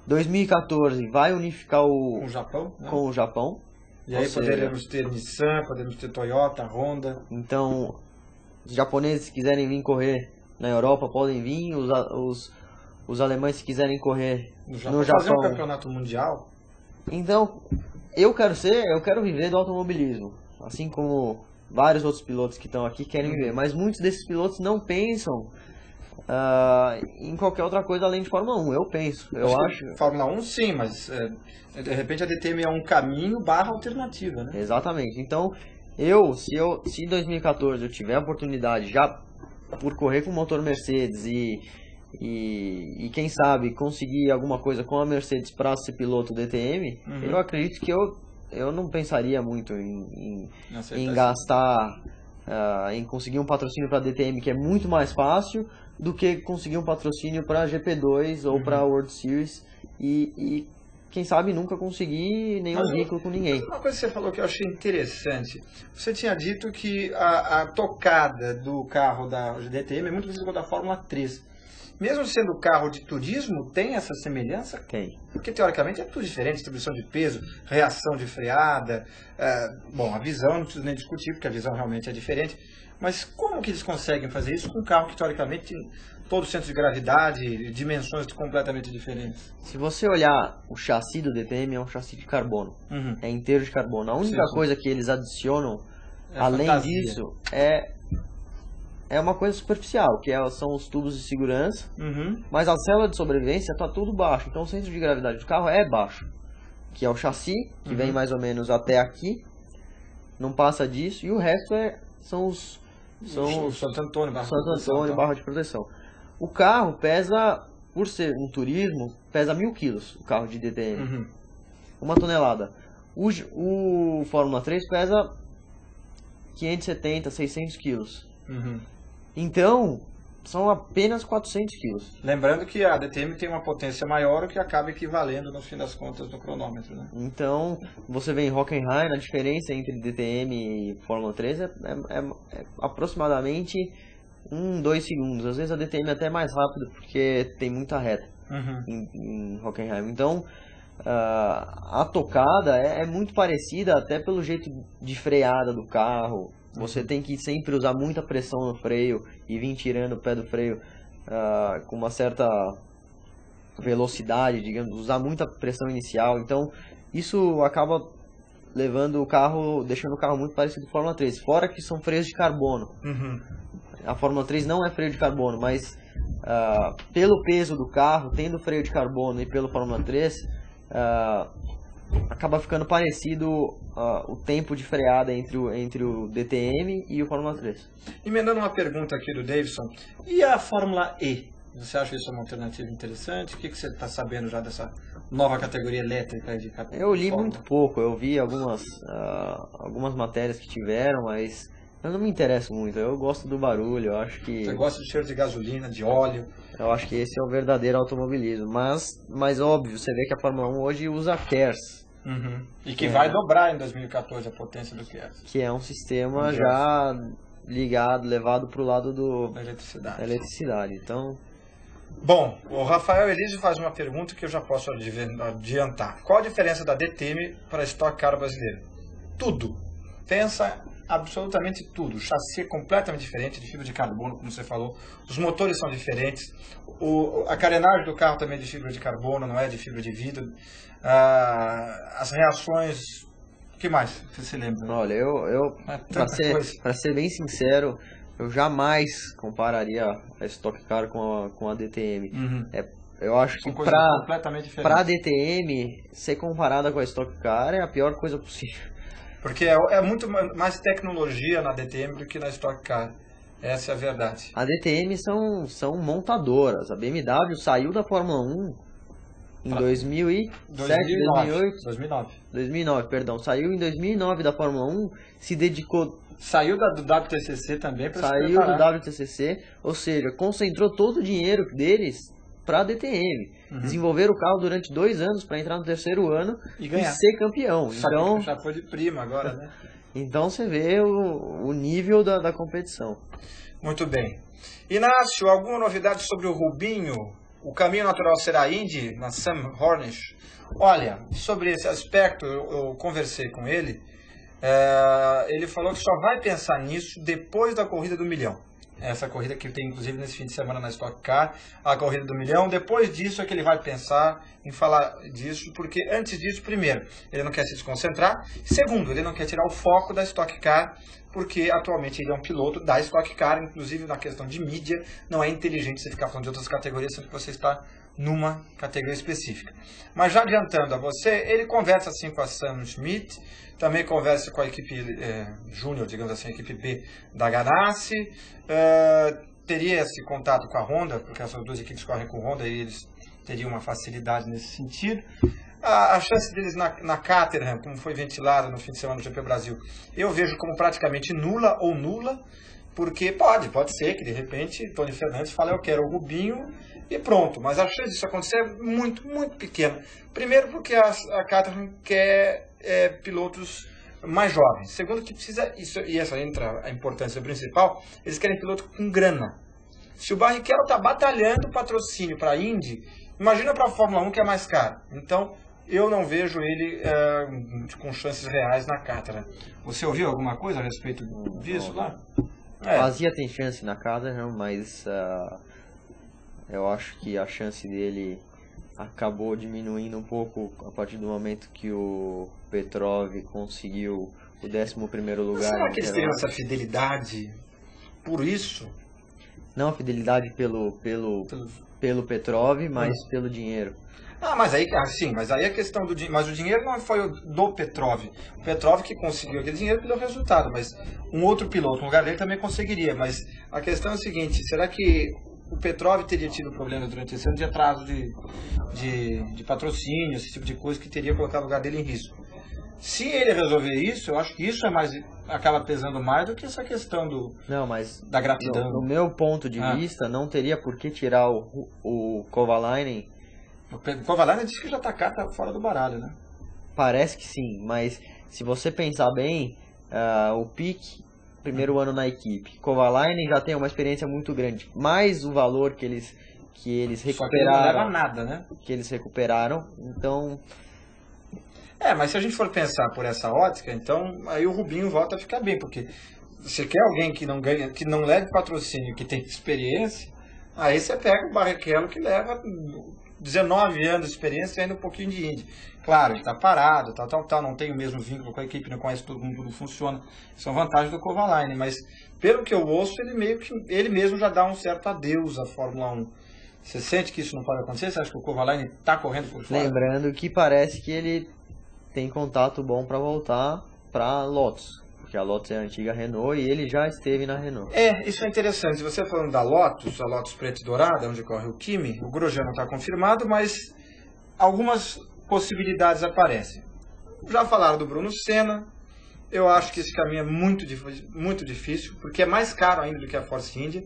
2014 vai unificar com o Japão, né? Com o Japão. E aí poderemos ter Nissan, podemos ter Toyota, Honda. Então, os japoneses, se quiserem vir correr na Europa, podem vir. Os alemães, se quiserem correr no Japão... Fazer um campeonato mundial. Então, eu quero viver do automobilismo. Assim como vários outros pilotos que estão aqui querem viver. Mas muitos desses pilotos não pensam em qualquer outra coisa além de Fórmula 1. Eu penso, eu acho. Fórmula 1 sim, mas de repente a DTM é um caminho / alternativa, né? Exatamente. Então, se em 2014 eu tiver a oportunidade já por correr com o motor Mercedes e quem sabe conseguir alguma coisa com a Mercedes para ser piloto DTM, eu acredito que eu não pensaria muito em gastar, em conseguir um patrocínio para DTM, que é muito mais fácil do que conseguir um patrocínio para GP2 ou para World Series e quem sabe nunca conseguir nenhum vínculo com ninguém. Uma coisa que você falou que eu achei interessante, você tinha dito que a tocada do carro da DTM é muito parecida com a da Fórmula 3. Mesmo sendo carro de turismo, tem essa semelhança? Tem. Porque teoricamente é tudo diferente, distribuição de peso, reação de freada, a visão não preciso nem discutir, porque a visão realmente é diferente. Mas como que eles conseguem fazer isso com um carro que teoricamente tem todo o centro de gravidade e dimensões completamente diferentes? Se você olhar o chassi do DTM, é um chassi de carbono. É inteiro de carbono. A única coisa que eles adicionam, além disso, é uma coisa superficial, que são os tubos de segurança, mas a célula de sobrevivência está tudo baixo, então o centro de gravidade do carro é baixo, que é o chassi, que vem mais ou menos até aqui, não passa disso, e o resto são os Santo Antônio, barra de proteção. O carro pesa, por ser um turismo, pesa 1000 quilos, o carro de DTM, 1 tonelada. O Fórmula 3 pesa 570, 600 quilos. Então, são apenas 400 quilos. Lembrando que a DTM tem uma potência maior, o que acaba equivalendo, no fim das contas, no cronômetro, né? Então, você vê em Hockenheim, a diferença entre DTM e Fórmula 3 é aproximadamente 2 segundos. Às vezes a DTM é até mais rápido, porque tem muita reta em Hockenheim. Então, a tocada é muito parecida, até pelo jeito de freada do carro. Você tem que sempre usar muita pressão no freio e vir tirando o pé do freio com uma certa velocidade, digamos, usar muita pressão inicial. Então, isso acaba levando o carro, deixando o carro muito parecido com a Fórmula 3. Fora que são freios de carbono. A Fórmula 3 não é freio de carbono, mas pelo peso do carro, tendo freio de carbono e pelo Fórmula 3, acaba ficando parecido o tempo de freada entre o DTM e o Fórmula 3. Emendando uma pergunta aqui do Davidson, e a Fórmula E? Você acha isso uma alternativa interessante? O que você está sabendo já dessa nova categoria elétrica de categoria? Eu li muito pouco, eu vi algumas matérias que tiveram, mas eu não me interesso muito. Eu gosto do barulho, eu acho que... Você gosta do cheiro de gasolina, de óleo? Eu acho que esse é o verdadeiro automobilismo, mas óbvio, você vê que a Fórmula 1 hoje usa KERS. E que vai dobrar em 2014 a potência do KERS. Que é um sistema já levado para o lado da eletricidade. Então... Bom, o Rafael Elísio faz uma pergunta que eu já posso adiantar. Qual a diferença da DTM para a Stock Car brasileira? Tudo. Pensa absolutamente tudo. O chassi é completamente diferente, de fibra de carbono, como você falou. Os motores são diferentes. A carenagem do carro também é de fibra de carbono, não é de fibra de vidro. As reações... O que mais você se lembra? Olha, para ser bem sincero, eu jamais compararia a Stock Car com a DTM. Eu acho que para a DTM, ser comparada com a Stock Car é a pior coisa possível. Porque é muito mais tecnologia na DTM do que na Stock Car. Essa é a verdade. A DTM são montadoras. A BMW saiu da Fórmula 1 em 2009, perdão. Saiu em 2009 da Fórmula 1, se dedicou... Saiu do WTCC também para Saiu do WTCC, ou seja, concentrou todo o dinheiro deles para a DTM. Desenvolveram o carro durante 2 anos para entrar no 3º ano e ser campeão. Então, já foi de prima agora, né? Então você vê o nível da competição. Muito bem. Inácio, alguma novidade sobre o Rubinho? O caminho natural será a Indy, na Sam Hornish? Olha, sobre esse aspecto, eu conversei com ele. Ele falou que só vai pensar nisso depois da corrida do milhão. Essa corrida que tem inclusive nesse fim de semana na Stock Car, a corrida do milhão. Depois disso é que ele vai pensar em falar disso, porque antes disso, primeiro, ele não quer se desconcentrar. Segundo, ele não quer tirar o foco da Stock Car, porque atualmente ele é um piloto da Stock Car, inclusive na questão de mídia, não é inteligente você ficar falando de outras categorias, sendo que você está numa categoria específica. Mas já adiantando a você, ele conversa assim com a Sam Schmidt, também conversa com a equipe júnior, digamos assim, a equipe B da Ganassi, teria esse contato com a Honda, porque essas duas equipes correm com Honda e eles teriam uma facilidade nesse sentido. A chance deles na Caterham, como foi ventilado no fim de semana do GP Brasil, eu vejo como praticamente nula ou nula, porque pode ser que de repente Tony Fernandes fale eu quero o Rubinho e pronto, mas a chance disso acontecer é muito, muito pequena. Primeiro porque a Caterham quer pilotos mais jovens. Segundo que precisa, e essa entra a importância principal, eles querem piloto com grana. Se o Barrichello está batalhando patrocínio para a Indy, imagina para a Fórmula 1 que é mais caro. Então eu não vejo ele com chances reais na Caterham. Você ouviu alguma coisa a respeito disso lá? Vazia tem chance na Caterham, mas eu acho que a chance dele acabou diminuindo um pouco a partir do momento que o Petrov conseguiu o 11º lugar. Mas será que eles teriam essa fidelidade por isso? Não a fidelidade pelo Petrov, mas pelo dinheiro. Mas aí a questão do dinheiro, mas o dinheiro não foi do Petrov. O Petrov que conseguiu aquele dinheiro pelo resultado, mas um outro piloto no lugar dele também conseguiria. Mas a questão é a seguinte, será que o Petrov teria tido problemas durante esse ano de atraso de patrocínio, esse tipo de coisa que teria colocado o lugar dele em risco? Se ele resolver isso, eu acho que isso acaba pesando mais do que essa questão da gratidão. No meu ponto de vista, não teria por que tirar o Kovalainen. O Kovalainen disse que já está fora do baralho, né? Parece que sim, mas se você pensar bem, o Piquet, primeiro ano na equipe, Kovalainen já tem uma experiência muito grande, mais o valor que eles recuperaram. Só que ele não leva nada, né? Que eles recuperaram, então... mas se a gente for pensar por essa ótica, então aí o Rubinho volta a ficar bem, porque você quer alguém que não ganha, que não leve patrocínio, que tem experiência, aí você pega o Barrichello que leva 19 anos de experiência e ainda um pouquinho de Indy. Claro, ele está parado, não tem o mesmo vínculo com a equipe, não conhece todo mundo, tudo funciona. Isso é uma vantagem do Kovalainen, mas pelo que eu ouço, ele mesmo já dá um certo adeus à Fórmula 1. Você sente que isso não pode acontecer? Você acha que o Kovalainen está correndo por fora? Lembrando que parece que ele tem contato bom para voltar para Lotus, porque a Lotus é a antiga Renault e ele já esteve na Renault. Isso é interessante. Você falando da Lotus, a Lotus preta e dourada, onde corre o Kimi, o Grosjean não está confirmado, mas algumas possibilidades aparecem. Já falaram do Bruno Senna. Eu acho que esse caminho é muito difícil, porque é mais caro ainda do que a Force India.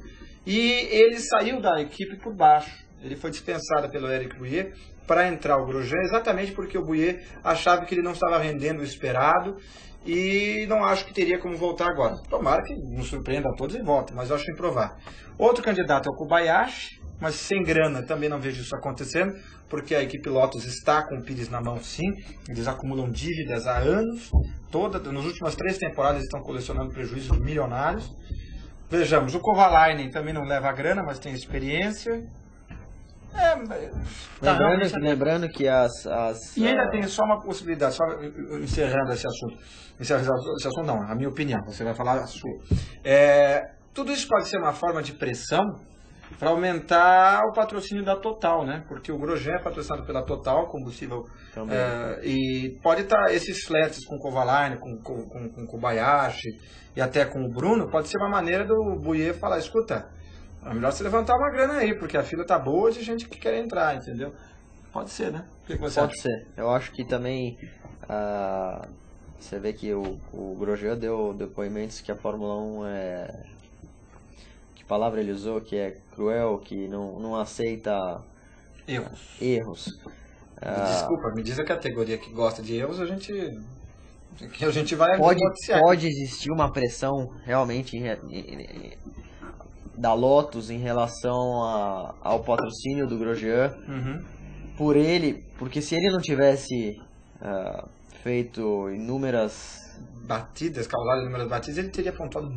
E ele saiu da equipe por baixo. Ele foi dispensado pelo Eric Bouyer para entrar o Grosjean, exatamente porque o Bouyer achava que ele não estava rendendo o esperado e não acho que teria como voltar agora. Tomara que nos surpreenda a todos e volte, mas eu acho improvável. Outro candidato é o Kobayashi, mas sem grana também não vejo isso acontecendo, porque a equipe Lotus está com o Pires na mão, sim. Eles acumulam dívidas há anos. Nas últimas 3 temporadas eles estão colecionando prejuízos milionários. Vejamos, o Kovalainen também não leva grana, mas tem experiência. Lembrando que E ainda tem só uma possibilidade, só encerrando esse assunto não, a minha opinião, você vai falar a sua. Tudo isso pode ser uma forma de pressão para aumentar o patrocínio da Total, né? Porque o Grosjean é patrocinado pela Total, combustível, e pode estar esses flertes com o Kovalainen, com o Kobayashi e até com o Bruno, pode ser uma maneira do Bouyer falar, escuta, é melhor você levantar uma grana aí, porque a fila tá boa de gente que quer entrar, entendeu? Pode ser, né? O que você acha? Pode ser. Eu acho que também você vê que o Grosjean deu depoimentos que a Fórmula 1 que palavra ele usou? Que é cruel, que não aceita erros. Desculpa, me diz a categoria que gosta de erros, a gente vai pode existir uma pressão realmente da Lotus em relação ao patrocínio do Grosjean porque se ele não tivesse feito causado inúmeras batidas, ele teria pontuado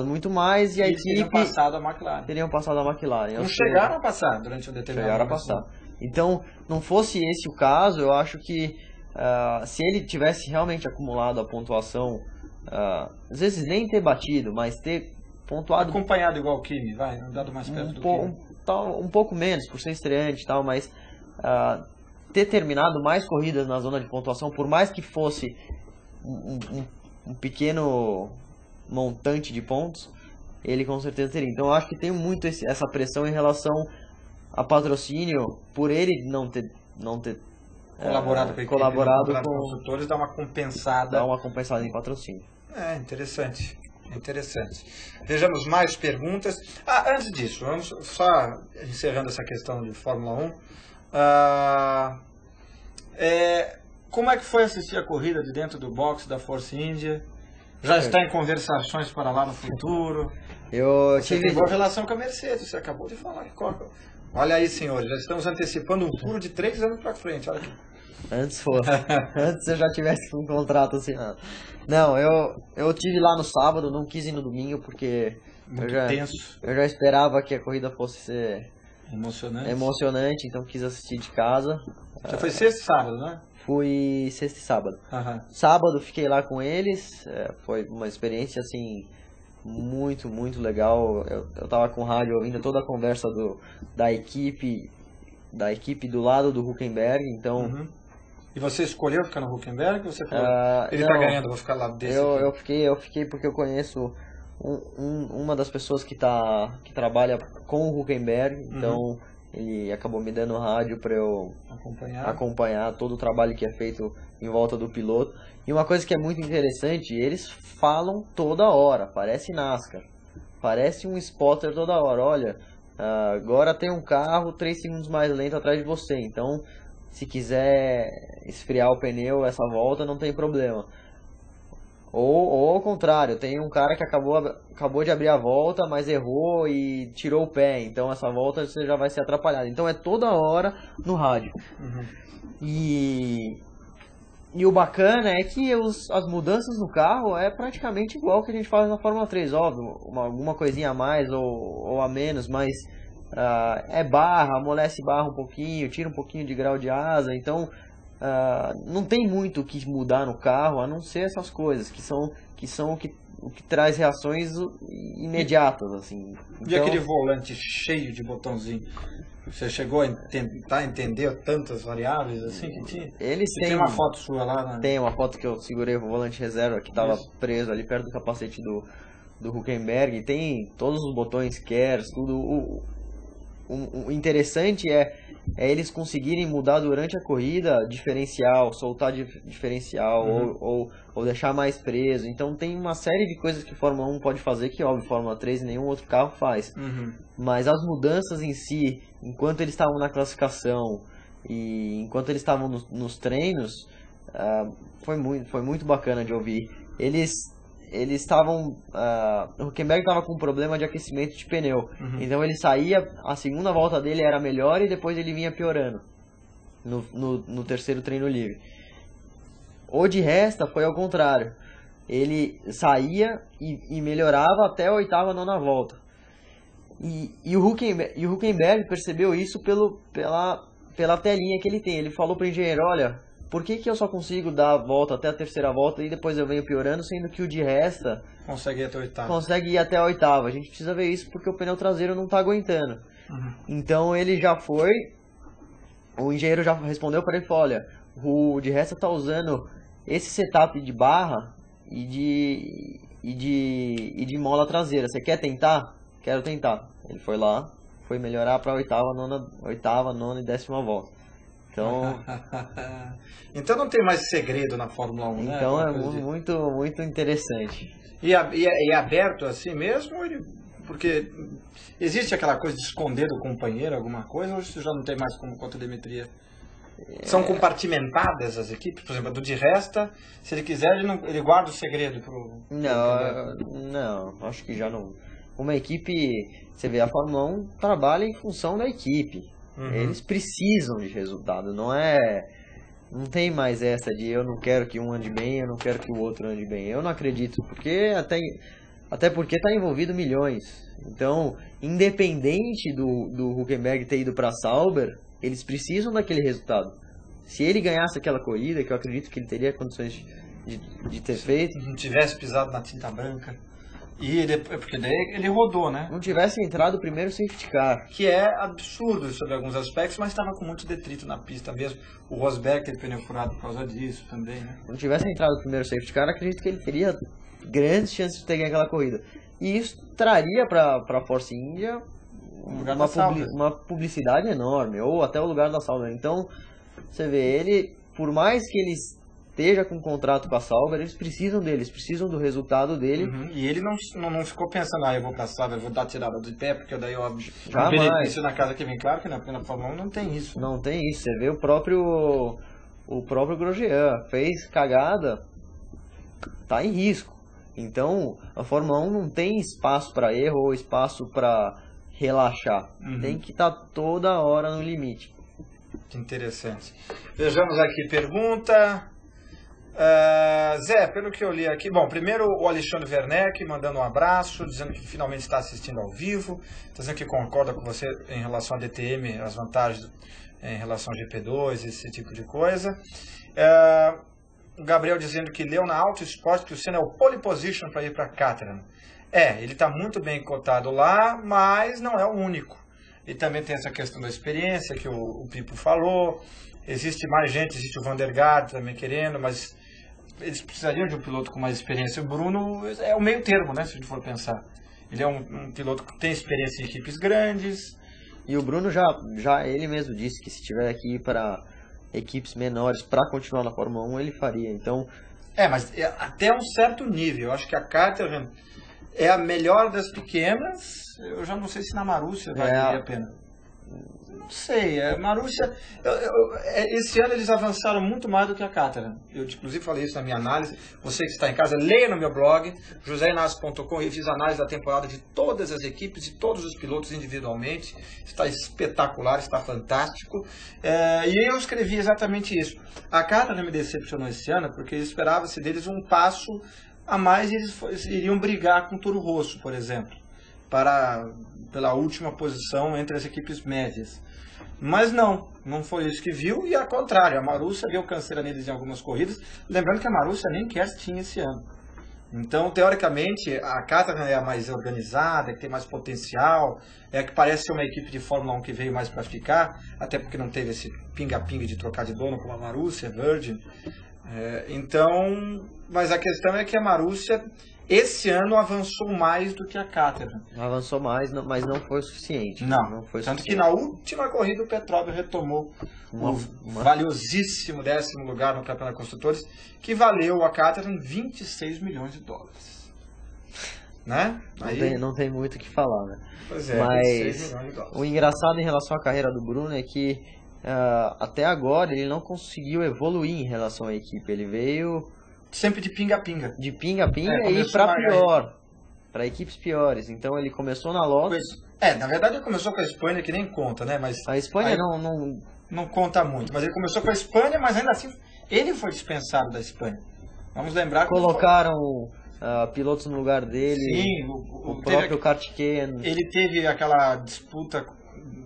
muito mais. E a equipe teriam passado a McLaren. Não chegaram a passar durante um determinado momento. Então, não fosse esse o caso, eu acho que se ele tivesse realmente acumulado a pontuação, às vezes nem ter batido, mas ter pontuado... Acompanhado igual o Kimi, andado mais perto do Kimi. Um pouco menos, por ser estreante e tal, mas ter terminado mais corridas na zona de pontuação, por mais que fosse um pequeno montante de pontos, ele com certeza teria. Então eu acho que tem muito essa pressão em relação a patrocínio, por ele não ter colaborado com a equipe, colaborado com os construtores, dá uma compensada em patrocínio. Interessante. Vejamos mais perguntas. Antes disso, vamos só encerrando essa questão de Fórmula 1. Como é que foi assistir a corrida de dentro do box da Force India? Já está em conversações para lá no futuro? Você tem boa relação com a Mercedes, você acabou de falar. Olha aí, senhores, já estamos antecipando um furo de 3 anos para frente. Olha aqui. Antes eu já tivesse um contrato assinado. Não, eu tive lá no sábado, não quis ir no domingo porque eu já esperava que a corrida fosse ser emocionante, então quis assistir de casa. Já foi sexta e sábado, né? Fui sexta e sábado. Sábado fiquei lá com eles, foi uma experiência assim muito, muito legal. Eu tava com o rádio ouvindo toda a conversa da equipe do lado do Huckenberg, então... E você escolheu ficar no Huckenberg ou você falou, ele tá ganhando, vou ficar lá desse eu fiquei porque eu conheço uma das pessoas que trabalha com o Huckenberg, então ele acabou me dando rádio para eu acompanhar todo o trabalho que é feito em volta do piloto. E uma coisa que é muito interessante, eles falam toda hora, parece NASCAR, parece um spotter toda hora. Olha, agora tem um carro 3 segundos mais lento atrás de você, então se quiser esfriar o pneu essa volta não tem problema. Ou ao contrário, tem um cara que acabou de abrir a volta, mas errou e tirou o pé, então essa volta você já vai ser atrapalhado. Então é toda hora no rádio. E o bacana é que as mudanças no carro é praticamente igual que a gente faz na Fórmula 3, óbvio, alguma coisinha a mais ou a menos, mas é barra, amolece barra um pouquinho, tira um pouquinho de grau de asa, então não tem muito o que mudar no carro, a não ser essas coisas, que são o que traz reações imediatas, assim. Então, e aquele volante cheio de botãozinho? Você chegou a tentar entender tantas variáveis assim que tinha? Tem uma foto sua lá, né? Tem uma foto que eu segurei o volante reserva que estava preso ali perto do capacete do Hülkenberg. Tem todos os botões KERS, tudo. O interessante é eles conseguirem mudar durante a corrida diferencial, soltar diferencial ou deixar mais preso. Então tem uma série de coisas que Fórmula 1 pode fazer que, óbvio, Fórmula 3 nenhum outro carro faz. Mas as mudanças em si, enquanto eles estavam na classificação e enquanto eles estavam nos treinos, foi muito bacana de ouvir. Eles estavam... o Hülkenberg estava com um problema de aquecimento de pneu. Então ele saía, a segunda volta dele era melhor e depois ele vinha piorando no terceiro treino livre. O de Resta foi ao contrário. Ele saía e melhorava até a oitava, nona volta. E o Hülkenberg percebeu isso pela telinha que ele tem. Ele falou para o engenheiro, olha... Por que eu só consigo dar a volta até a terceira volta e depois eu venho piorando, sendo que o de Resta consegue ir até a oitava? Consegue ir até a oitava. A gente precisa ver isso porque o pneu traseiro não está aguentando. Então ele já foi, o engenheiro já respondeu para ele, falou, olha, o de Resta está usando esse setup de barra e de mola traseira. Você quer tentar? Quero tentar. Ele foi lá, foi melhorar para a oitava, nona e décima volta. Então... então não tem mais segredo na Fórmula 1, né? Então é muito interessante. E é aberto assim mesmo? Porque existe aquela coisa de esconder do companheiro alguma coisa, ou isso já não tem mais como telemetria? São compartimentadas as equipes? Por exemplo, a do de Resta, se ele quiser, ele guarda o segredo pro... Não, acho que já não. Uma equipe, você vê, a Fórmula 1 trabalha em função da equipe. Eles precisam de resultado, não tem mais essa de eu não quero que um ande bem, eu não quero que o outro ande bem. Eu não acredito, porque até porque está envolvido milhões. Então, independente do Hülkenberg ter ido para Sauber, eles precisam daquele resultado. Se ele ganhasse aquela corrida, que eu acredito que ele teria condições de ter feito, se não tivesse pisado na tinta branca. Porque daí ele rodou, né? Não tivesse entrado o primeiro safety car. Que é absurdo sobre alguns aspectos, mas estava com muito detrito na pista mesmo. O Rosberg teve pneu furado por causa disso também, né? Não tivesse entrado o primeiro safety car, acredito que ele teria grandes chances de ter ganho aquela corrida. E isso traria para a Force India uma publicidade enorme, ou até o lugar da Sauber. Então, você vê, ele, por mais que eles esteja com um contrato com a Sauber, eles precisam do resultado dele. E ele não ficou pensando, eu vou pra Sauber, eu vou dar tirada de pé, porque daí eu benefício na casa que vem. Claro que na Fórmula 1 não tem isso. Não tem isso, você vê o próprio Grosjean fez cagada, tá em risco. Então, a Fórmula 1 não tem espaço para erro ou espaço para relaxar. Tem que estar toda hora no limite. Que interessante. Vejamos aqui, pergunta... Zé, pelo que eu li aqui, bom, primeiro o Alexandre Werneck mandando um abraço, dizendo que finalmente está assistindo ao vivo, dizendo que concorda com você em relação à DTM, as vantagens em relação ao GP2, esse tipo de coisa. O Gabriel dizendo que leu na Auto Sport que o Senna é o pole position para ir para Caterham. Ele está muito bem cotado lá, mas não é o único. E também tem essa questão da experiência que o Pipo falou. Existe mais gente, existe o Van der Garde também querendo, mas eles precisariam de um piloto com mais experiência. O Bruno é o meio termo, né, se a gente for pensar. Ele é um piloto que tem experiência em equipes grandes. E o Bruno já ele mesmo disse que se tiver que ir para equipes menores para continuar na Fórmula 1, ele faria. Então, mas até um certo nível. Eu acho que a Caterham é a melhor das pequenas. Eu já não sei se na Marussia valeria a pena. Não sei, Marussia, esse ano eles avançaram muito mais do que a Caterham. Eu inclusive falei isso na minha análise. Você que está em casa, leia no meu blog, joseinácio.com, e fiz análise da temporada de todas as equipes e todos os pilotos individualmente. Está espetacular, está fantástico. E eu escrevi exatamente isso. A Caterham me decepcionou esse ano porque esperava-se deles um passo a mais e eles iriam brigar com o Toro Rosso, por exemplo, para pela última posição entre as equipes médias. Mas não foi isso que viu, e ao contrário, a Marussia deu canseira neles em algumas corridas, lembrando que a Marussia nem KERS tinha esse ano. Então, teoricamente, a Caterham é a mais organizada, que tem mais potencial, é a que parece ser uma equipe de Fórmula 1 que veio mais para ficar, até porque não teve esse pinga-pinga de trocar de dono como a Marussia, Virgin. Mas a questão é que a Marussia esse ano avançou mais do que a Caterham. Avançou mais, mas não foi o suficiente. Não foi tanto suficiente. Que na última corrida o Petrobras retomou o valiosíssimo 10º lugar no Campeonato de Construtores, que valeu a Caterham 26 milhões de dólares. Né? Não tem muito o que falar, né? Pois é, mas 26 milhões de dólares. O engraçado em relação à carreira do Bruno é que até agora ele não conseguiu evoluir em relação à equipe. Ele veio sempre de pinga-pinga. De pinga-pinga e para pior. Para equipes piores. Então ele começou na Lotus. Na verdade ele começou com a Espanha, que nem conta, né? Mas a Espanha não conta muito. Mas ele começou com a Espanha, mas ainda assim ele foi dispensado da Espanha. Vamos lembrar que colocaram pilotos no lugar dele. Sim, o próprio Kartikeyan. Ele teve aquela disputa,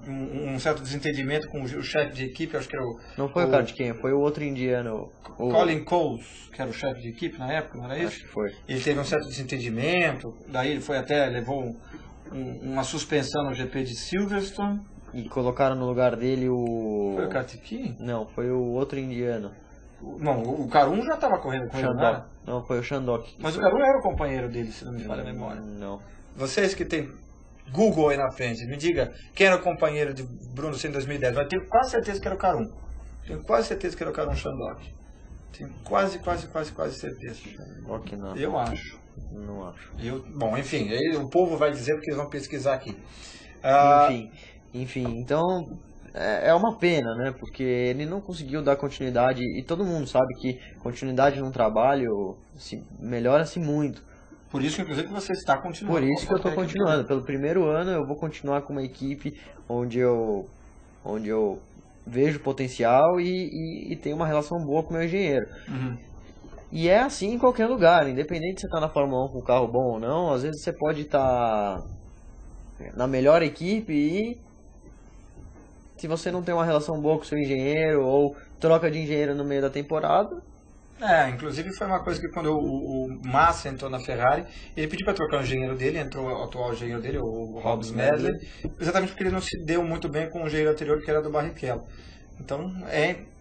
um certo desentendimento com o chefe de equipe, acho que era Não foi o Kartikeyan, foi o outro indiano. Colin Coles, que era o chefe de equipe na época, não era isso? Acho que foi. Ele teve um certo desentendimento, daí ele levou uma suspensão no GP de Silverstone. E colocaram no lugar dele o... Foi o Kartikeyan? Não, foi o outro indiano. Não, o Karun já estava correndo com ele, não, foi o Shandok. Mas o Karun era o companheiro dele, se não me falha a memória. Não. Vocês que tem Google aí na frente, me diga quem era o companheiro de Bruno Senna em 2010. Eu tenho quase certeza que era o Karun. Tenho quase certeza que era o Karun Shandok. Tenho quase certeza. Shandok não. Eu acho. Não acho. Bom, enfim, aí o povo vai dizer porque eles vão pesquisar aqui. Enfim, então é uma pena, né? Porque ele não conseguiu dar continuidade e todo mundo sabe que continuidade num trabalho melhora-se muito. Por isso, inclusive, que você está continuando. Por isso que eu estou continuando. Pelo primeiro ano eu vou continuar com uma equipe onde eu vejo potencial e tenho uma relação boa com o meu engenheiro. Uhum. E é assim em qualquer lugar, independente se você está na Fórmula 1 com um carro bom ou não, às vezes você pode estar na melhor equipe e se você não tem uma relação boa com o seu engenheiro ou troca de engenheiro no meio da temporada. Inclusive foi uma coisa que quando o Massa entrou na Ferrari, ele pediu para trocar o engenheiro dele, entrou o atual engenheiro dele, o Rob Smedley, exatamente porque ele não se deu muito bem com o engenheiro anterior, que era do Barrichello. Então,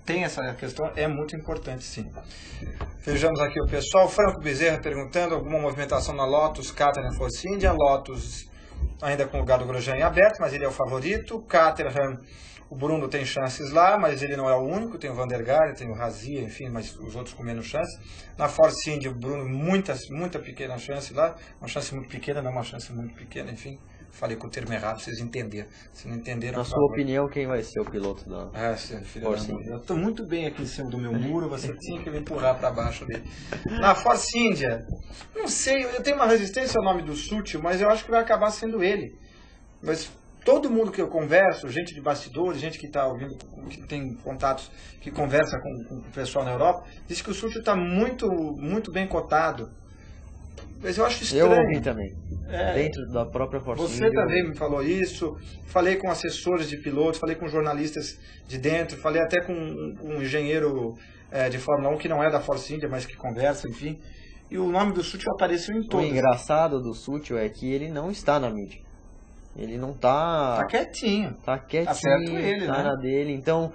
tem essa questão, é muito importante, sim. Vejamos aqui o pessoal. Franco Bezerra perguntando, alguma movimentação na Lotus, Caterham, Force India. Lotus ainda com o lugar do Grosjean em aberto, mas ele é o favorito. Caterham, o Bruno tem chances lá, mas ele não é o único. Tem o Van der Garde, tem o Razia, enfim, mas os outros com menos chance. Na Force India, o Bruno, muita pequena chance lá. Uma chance muito pequena, não uma chance muito pequena, enfim. Falei com o termo errado, vocês entenderam. Se não entenderam... Na sua opinião, quem vai ser o piloto da... Force India. Eu estou muito bem aqui em cima do meu muro, você tinha que me empurrar para baixo dele. Na Force India, não sei, eu tenho uma resistência ao nome do Sutil, mas eu acho que vai acabar sendo ele. Mas todo mundo que eu converso, gente de bastidores, gente que está ouvindo, que tem contatos, que conversa com o pessoal na Europa, diz que o Sutil está muito bem cotado. Mas eu acho estranho. Eu ouvi também. Dentro da própria Force India. Você também me falou isso. Falei com assessores de pilotos, falei com jornalistas de dentro, falei até com um engenheiro de Fórmula 1 que não é da Force India, mas que conversa, enfim. E o nome do Sutil apareceu em todos. O engraçado do Sutil é que ele não está na mídia. Ele não está... Tá quietinho. Tá quietinho, tá certo ele, tá né? na dele. Então,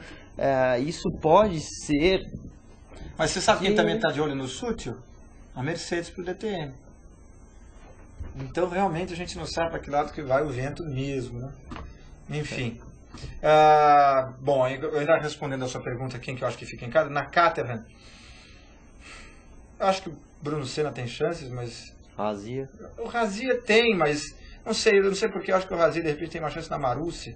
isso pode ser... Mas você sabe quem também está de olho no Sutil? A Mercedes pro DTM. Então, realmente, a gente não sabe para que lado que vai o vento mesmo, né? Enfim. Bom, eu ainda respondendo a sua pergunta, quem que eu acho que fica em casa, na Caterham, eu acho que o Bruno Senna tem chances, mas... Razia. O Razia tem, mas... eu não sei porque eu acho que o Razia, de repente, tem uma chance na Marussia.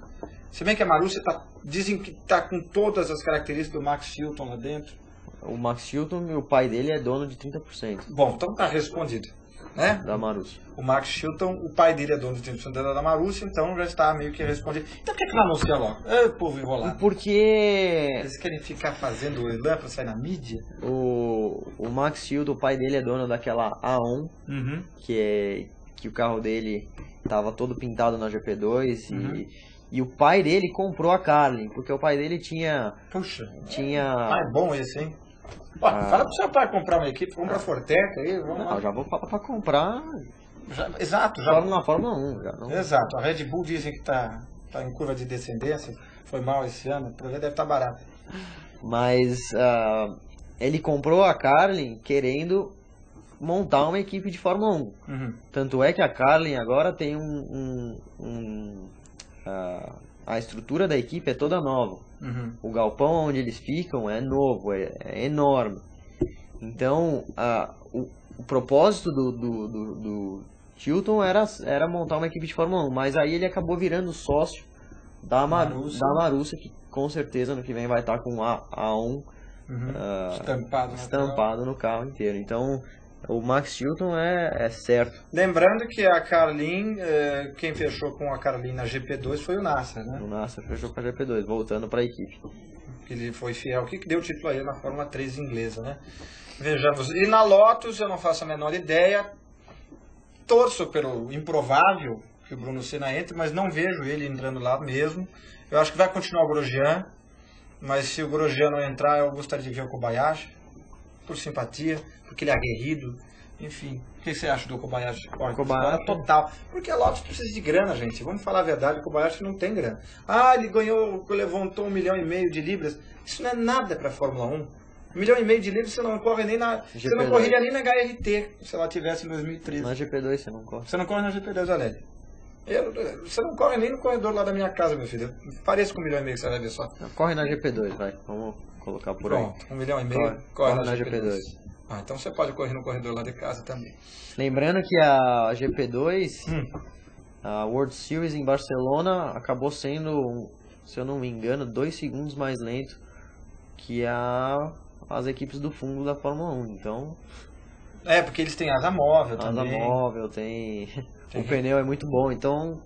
Se bem que a Marussia dizem que está com todas as características do Max Chilton lá dentro. O Max Chilton, o pai dele é dono de 30%. Bom, então tá respondido, né? Da Marussia. O Max Chilton, o pai dele é dono de 30% da Marussia, então já está meio que respondido. Então por que não anuncia logo? Povo enrolado. Porque... eles querem ficar fazendo o elan para sair na mídia? O Max Chilton, o pai dele é dono daquela A1, que que o carro dele estava todo pintado na GP2 e o pai dele comprou a Carlin, porque o pai dele tinha... Puxa, tinha... é bom esse, hein? Ó, fala pro seu pai comprar uma equipe, compra a Forteca aí. Não, já vou pra comprar... Exato, já. Na Fórmula 1. Já, não... Exato, a Red Bull dizem que tá em curva de descendência, foi mal esse ano, o projeto deve estar barato. Mas ele comprou a Carlin querendo montar uma equipe de Fórmula 1. Tanto é que a Carlin agora tem a estrutura da equipe é toda nova. O galpão onde eles ficam é novo, é enorme. Então, o propósito do Chilton era montar uma equipe de Fórmula 1, mas aí ele acabou virando sócio da Marussia, que com certeza no que vem vai estar com A1 estampado no carro inteiro. Então, o Max Chilton é certo. Lembrando que a Carlin, quem fechou com a Carlin na GP2 foi o Nasser, né? O Nasser fechou com a GP2, voltando para a equipe. Ele foi fiel, que deu o título aí na Fórmula 3 inglesa, né? Vejamos. E na Lotus, eu não faço a menor ideia. Torço pelo improvável que o Bruno Senna entre, mas não vejo ele entrando lá mesmo. Eu acho que vai continuar o Grosjean, mas se o Grosjean não entrar, eu gostaria de ver o Kobayashi, por simpatia, porque ele é aguerrido. Enfim, o que você acha do Kobayashi? Kobayashi total. Porque a Lotus precisa de grana, gente. Vamos falar a verdade, o Kobayashi não tem grana. Ele levantou 1,5 milhão de libras. Isso não é nada para a Fórmula 1. 1,5 milhão de libras você não corre nem na... GP2. Você não correria nem na HRT, se ela tivesse em 2013. Na GP2 você não corre. Você não corre na GP2, Alério. Você não corre nem no corredor lá da minha casa, meu filho. Pareço com 1,5 milhão que você vai ver só. Corre na GP2, vai. Vamos colocar por aí. Pronto, 1,5 milhão, corre na GP2. Então você pode correr no corredor lá de casa também. Lembrando que a GP2, a World Series em Barcelona, acabou sendo, se eu não me engano, 2 segundos mais lento que as equipes do fundo da Fórmula 1. Então... porque eles têm asa móvel também. Asa móvel, tem... O pneu é muito bom, então...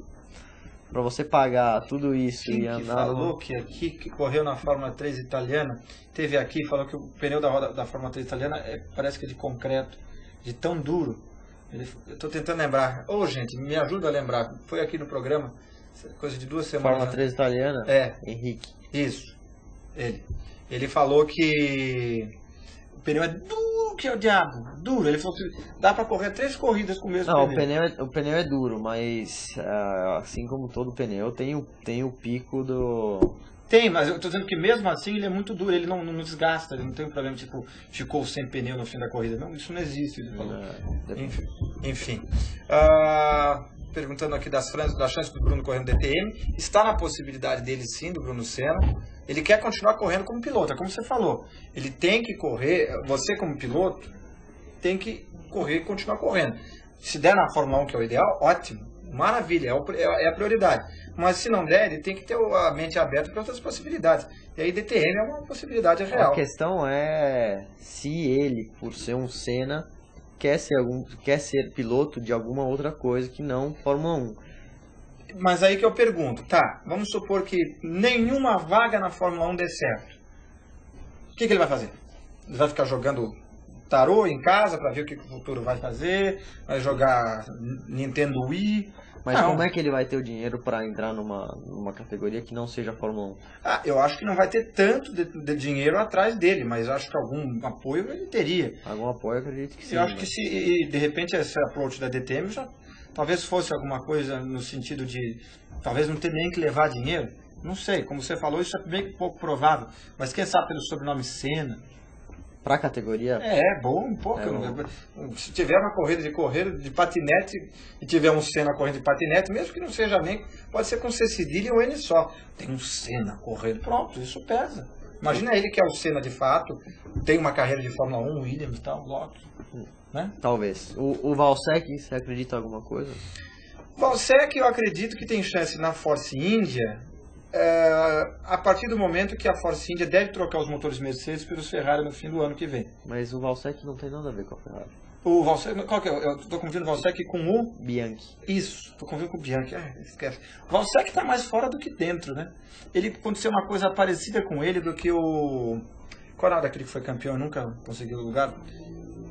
Pra você pagar tudo isso Quem e andar... que falou que correu na Fórmula 3 italiana, teve aqui, falou que o pneu da Fórmula 3 italiana parece que é de concreto, de tão duro. Eu tô tentando lembrar. Gente, me ajuda a lembrar. Foi aqui no programa, coisa de 2 semanas. Fórmula 3 italiana? Henrique. Isso, ele falou que o pneu é duro, que é o diabo, duro. Ele falou que dá pra correr 3 corridas com o mesmo pneu. O pneu é duro, mas assim como todo pneu, tem o pico do... Tem, mas eu tô dizendo que mesmo assim ele é muito duro, ele não desgasta, ele não tem um problema, tipo, ficou sem pneu no fim da corrida. Não, isso não existe, ele falou. Enfim. Perguntando aqui da chance do Bruno correr no DTM, está na possibilidade dele sim, do Bruno Senna. Ele quer continuar correndo como piloto, é como você falou. Ele tem que correr, você como piloto, tem que correr e continuar correndo. Se der na Fórmula 1, que é o ideal, ótimo, maravilha, é a prioridade. Mas se não der, ele tem que ter a mente aberta para outras possibilidades. E aí DTM é uma possibilidade real. A questão é se ele, por ser um Senna, quer ser piloto de alguma outra coisa que não Fórmula 1. Mas aí que eu pergunto, vamos supor que nenhuma vaga na Fórmula 1 dê certo. O que ele vai fazer? Ele vai ficar jogando tarô em casa para ver o que o futuro vai fazer? Vai jogar Nintendo Wii? Mas como é que ele vai ter o dinheiro para entrar numa categoria que não seja Fórmula 1? Eu acho que não vai ter tanto de dinheiro atrás dele, mas acho que algum apoio ele teria. Algum apoio eu acredito que sim. Eu acho que se de repente esse approach da DTM talvez fosse alguma coisa no sentido de talvez não ter nem que levar dinheiro. Não sei, como você falou, isso é bem pouco provável. Mas quem sabe pelo sobrenome Senna. Pra categoria? Bom, um pouco. Se tiver uma corrida de patinete e tiver um Senna correndo de patinete, mesmo que não seja nem, pode ser com C cedilha e um N só. Tem um Senna correndo, pronto, isso pesa. Imagina ele que é o Senna de fato, tem uma carreira de Fórmula 1, Williams e tal, Lotus, né? Talvez. O Valsec, você acredita em alguma coisa? Valsec eu acredito que tem chance na Force India. A partir do momento que a Force India deve trocar os motores Mercedes pelos Ferrari no fim do ano que vem. Mas o Valsec não tem nada a ver com a Ferrari. O Valsec, qual que é? Eu tô confundindo o Valsec com o... Bianchi. Isso, tô confundindo com o Bianchi, esquece. O Valsec tá mais fora do que dentro, né? Ele aconteceu uma coisa parecida com ele do que o... Qual era daquele que foi campeão e nunca conseguiu lugar?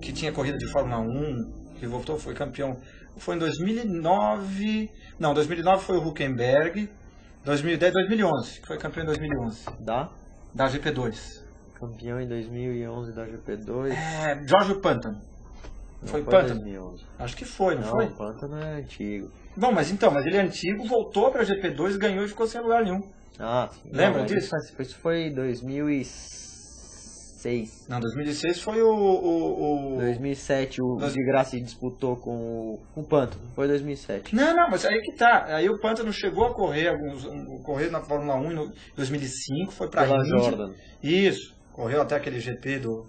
Que tinha corrida de Fórmula 1. que voltou, foi campeão. Foi em 2009. Não, 2009 foi o Hülkenberg. 2010, 2011, que foi campeão em 2011. Da GP2. Campeão em 2011 da GP2. Jorge Pantano. Foi Pantano? 2011. Acho que foi, não foi? Não, o Pantano é antigo. Bom, mas ele é antigo, voltou pra GP2, ganhou e ficou sem lugar nenhum. Sim. Lembra disso? Isso foi em 2006. Não, 2006 foi o... 2007 o Di Grassi disputou com o Pantano. Foi 2007. Não, mas aí que tá. Aí o Pantano chegou a correr na Fórmula 1 em 2005, foi pra Índia. Jordan. Isso, correu até aquele GP dos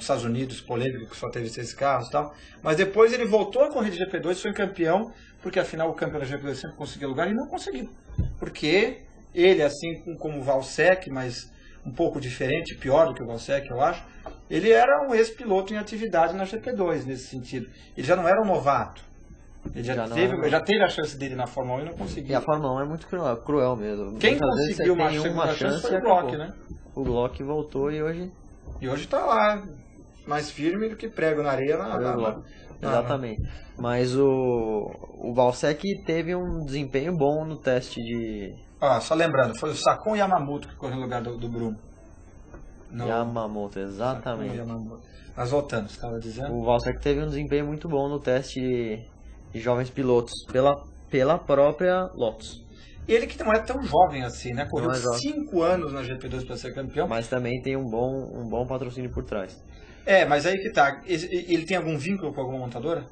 Estados Unidos, polêmico, que só teve 6 carros e tal. Mas depois ele voltou a correr de GP2, foi campeão, porque afinal o campeão da GP2 sempre conseguia lugar e não conseguiu. Porque ele, assim como o Valsec, mas um pouco diferente, pior do que o Valsec, eu acho, ele era um ex-piloto em atividade na GP2, nesse sentido. Ele já não era um novato. Ele já teve a chance dele na Fórmula 1 e não conseguiu. E a Fórmula 1 é muito cruel mesmo. Quem conseguiu uma chance foi o Glock, né? O Glock voltou e hoje tá lá, mais firme do que prego na areia. Exatamente. Mas o Valsec teve um desempenho bom no teste de... Só lembrando, foi o Sakon Yamamoto que correu no lugar do Bruno. Yamamoto, exatamente. Mas voltando, você estava dizendo? O Valsec teve um desempenho muito bom no teste de jovens pilotos, pela própria Lotus. Ele que não é tão jovem assim, né? Correu 5 anos na GP2 para ser campeão. Mas também tem um bom patrocínio por trás. Mas aí que tá. Ele tem algum vínculo com alguma montadora?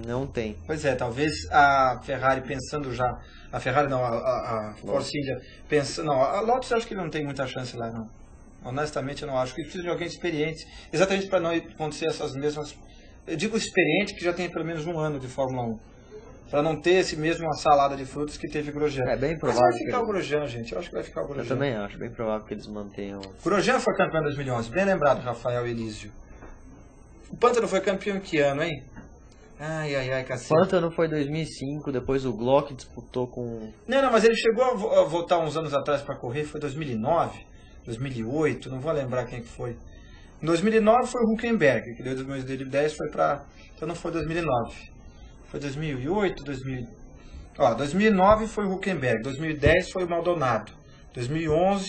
Não tem. Pois é, talvez a Ferrari pensando já... A Ferrari não, a Force India pensando... Não, a Lotus eu acho que não tem muita chance lá, não. Honestamente eu não acho. Que precisa de alguém experiente. Exatamente para não acontecer essas mesmas... Eu digo experiente que já tem pelo menos 1 ano de Fórmula 1. Para não ter esse mesmo salada de frutos que teve Grosjean. É bem provável. Mas vai ficar o Grosjean, gente. Eu acho que vai ficar o Grosjean. Eu também acho. Bem provável que eles mantenham... Grosjean foi campeão em 2011. Bem lembrado, Rafael Elísio. O Pantano foi campeão em que ano, hein? Ai, cacete. Pantano foi 2005, depois o Glock disputou com... Não, mas ele chegou a voltar uns anos atrás para correr, foi 2009, 2008, não vou lembrar quem que foi. Em 2009 foi o Hülkenberg, que deu 2010 foi para... Então não foi 2009. Foi 2008, 2009 foi o Hülkenberg, 2010 foi o Maldonado, 2011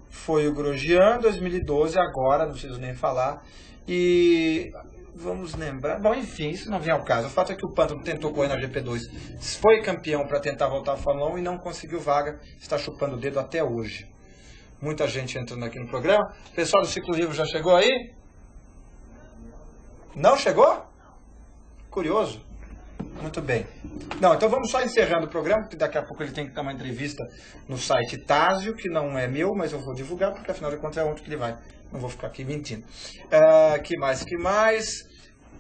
foi o Grosjean, 2012 agora, não preciso nem falar, e... Vamos lembrar... Bom, enfim, isso não vem ao caso. O fato é que o Pantano tentou correr na GP2, foi campeão para tentar voltar à Fórmula 1 e não conseguiu vaga, está chupando o dedo até hoje. Muita gente entrando aqui no programa. O pessoal do Ciclo Livre já chegou aí? Não chegou? Curioso. Muito bem. Não, então vamos só encerrando o programa, porque daqui a pouco ele tem que dar uma entrevista no site Tásio, que não é meu, mas eu vou divulgar, porque afinal de contas é onde que ele vai. Não vou ficar aqui mentindo. Que mais?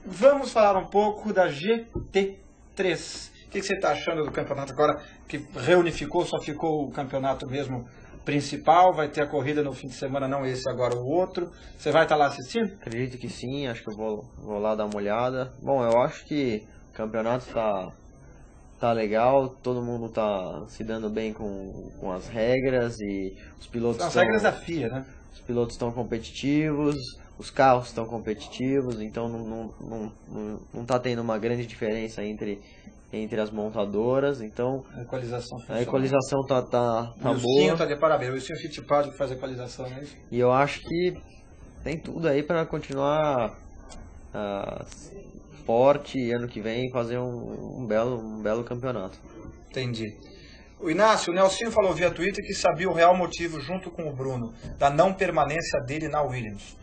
Vamos falar um pouco da GT3. O que você está achando do campeonato agora, que reunificou, só ficou o campeonato mesmo principal? Vai ter a corrida no fim de semana, não esse, agora o outro. Você vai estar lá assistindo? Acredito que sim, acho que eu vou lá dar uma olhada. Bom, eu acho que o campeonato tá legal, todo mundo tá se dando bem com as regras e os pilotos... As regras da FIA, né? Os pilotos estão competitivos, os carros estão competitivos, então não tá tendo uma grande diferença entre as montadoras, então a equalização tá boa. O Wilson tá de parabéns, o Wilson Fittipaldi que faz a equalização, né? E eu acho que tem tudo aí para continuar forte e ano que vem fazer um belo campeonato. Entendi. O Nelsinho falou via Twitter que sabia o real motivo, junto com o Bruno, da não permanência dele na Williams.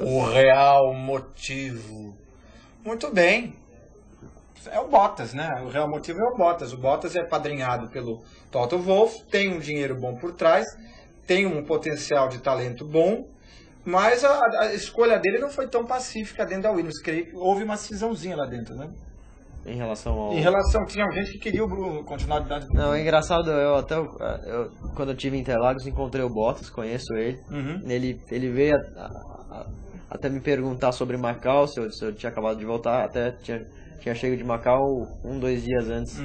O real motivo. Muito bem. É o Bottas, né? O real motivo é o Bottas. O Bottas é padrinhado pelo Toto Wolff, tem um dinheiro bom por trás, tem um potencial de talento bom, mas a escolha dele não foi tão pacífica dentro da Williams. Creio que houve uma cisãozinha lá dentro, né? Em relação, tinha gente que queria o Bruno continuar de idade. Não, é engraçado, quando eu tive em Interlagos, encontrei o Bottas, conheço ele. Uhum. Ele veio até me perguntar sobre Macau, se eu tinha acabado de voltar, até tinha chegado de Macau 2 dias antes,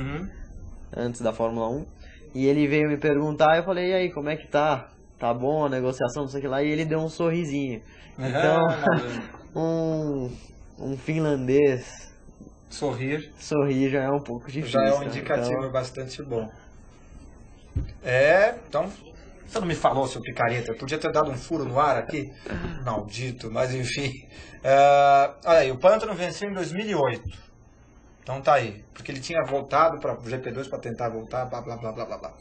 antes da Fórmula 1. E ele veio me perguntar, eu falei, e aí, como é que tá? Tá bom a negociação, não sei o que lá, e ele deu um sorrisinho. Então, um finlandês sorrir já é um pouco difícil. Já é um indicativo então... bastante bom. Então, você não me falou, seu picareta, eu podia ter dado um furo no ar aqui, maldito, mas enfim. Olha aí, o Pântano venceu em 2008, então tá aí, porque ele tinha voltado para o GP2 para tentar voltar, blá blá blá blá blá blá.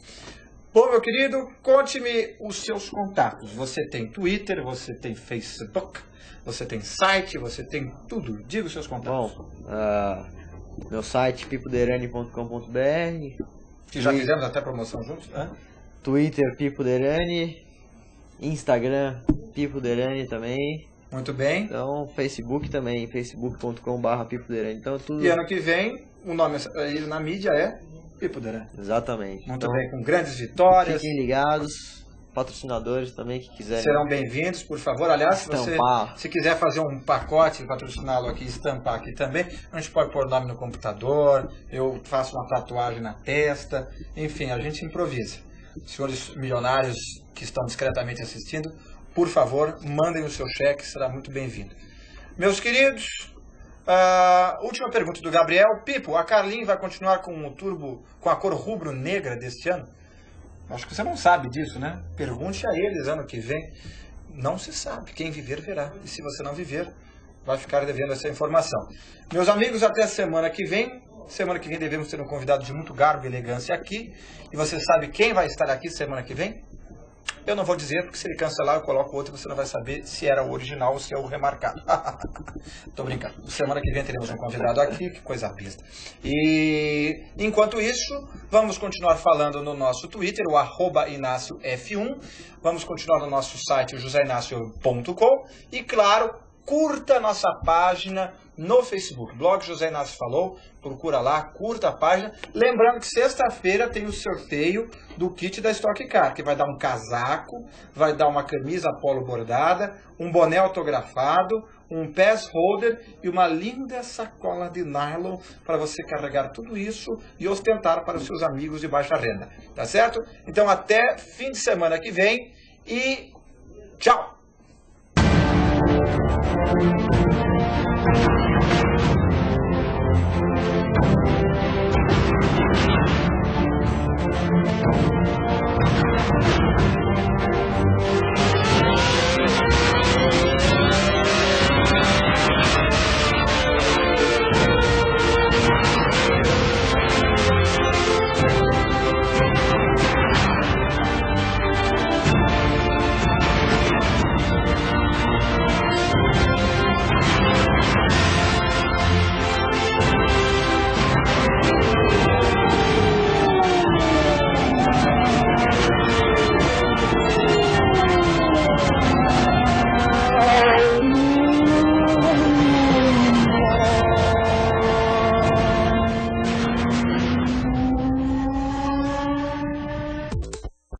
Bom, meu querido, conte-me os seus contatos. Você tem Twitter, você tem Facebook, você tem site, você tem tudo. Diga os seus contatos. Bom, meu site pipoderani.com.br. Que já fizemos até promoção juntos, né? Twitter, Pipoderani. Instagram, Pipoderani também. Muito bem. Então, Facebook também, facebook.com/Pipoderani. Então, tudo... E ano que vem, o nome na mídia é Pipoderani. Exatamente. Muito bem, com grandes vitórias. Fiquem ligados. Patrocinadores também que quiserem. Serão bem-vindos, por favor. Aliás, se quiser fazer um pacote, patrociná-lo aqui, estampar aqui também, a gente pode pôr o nome no computador, eu faço uma tatuagem na testa, enfim, a gente improvisa. Senhores milionários que estão discretamente assistindo, por favor, mandem o seu cheque, será muito bem-vindo. Meus queridos, última pergunta do Gabriel. Pipo, a Carlin vai continuar com o turbo, com a cor rubro-negra deste ano? Acho que você não sabe disso, né? Pergunte a eles ano que vem. Não se sabe. Quem viver, verá. E se você não viver, vai ficar devendo essa informação. Meus amigos, até semana que vem. Semana que vem devemos ter um convidado de muito garbo e elegância aqui. E você sabe quem vai estar aqui semana que vem? Eu não vou dizer, porque se ele cancelar, eu coloco outro e você não vai saber se era o original ou se é o remarcado. Tô brincando. Semana que vem teremos um convidado aqui, que coisa besta. E enquanto isso, vamos continuar falando no nosso Twitter, o @InácioF1. Vamos continuar no nosso site, o joseinácio.com. E claro, curta a nossa página no Facebook, blog José Inácio Falou, procura lá, curta a página. Lembrando que sexta-feira tem o sorteio do kit da Stock Car, que vai dar um casaco, vai dar uma camisa polo bordada, um boné autografado, um pass holder e uma linda sacola de nylon para você carregar tudo isso e ostentar para os seus amigos de baixa renda. Tá certo? Então até fim de semana que vem e tchau!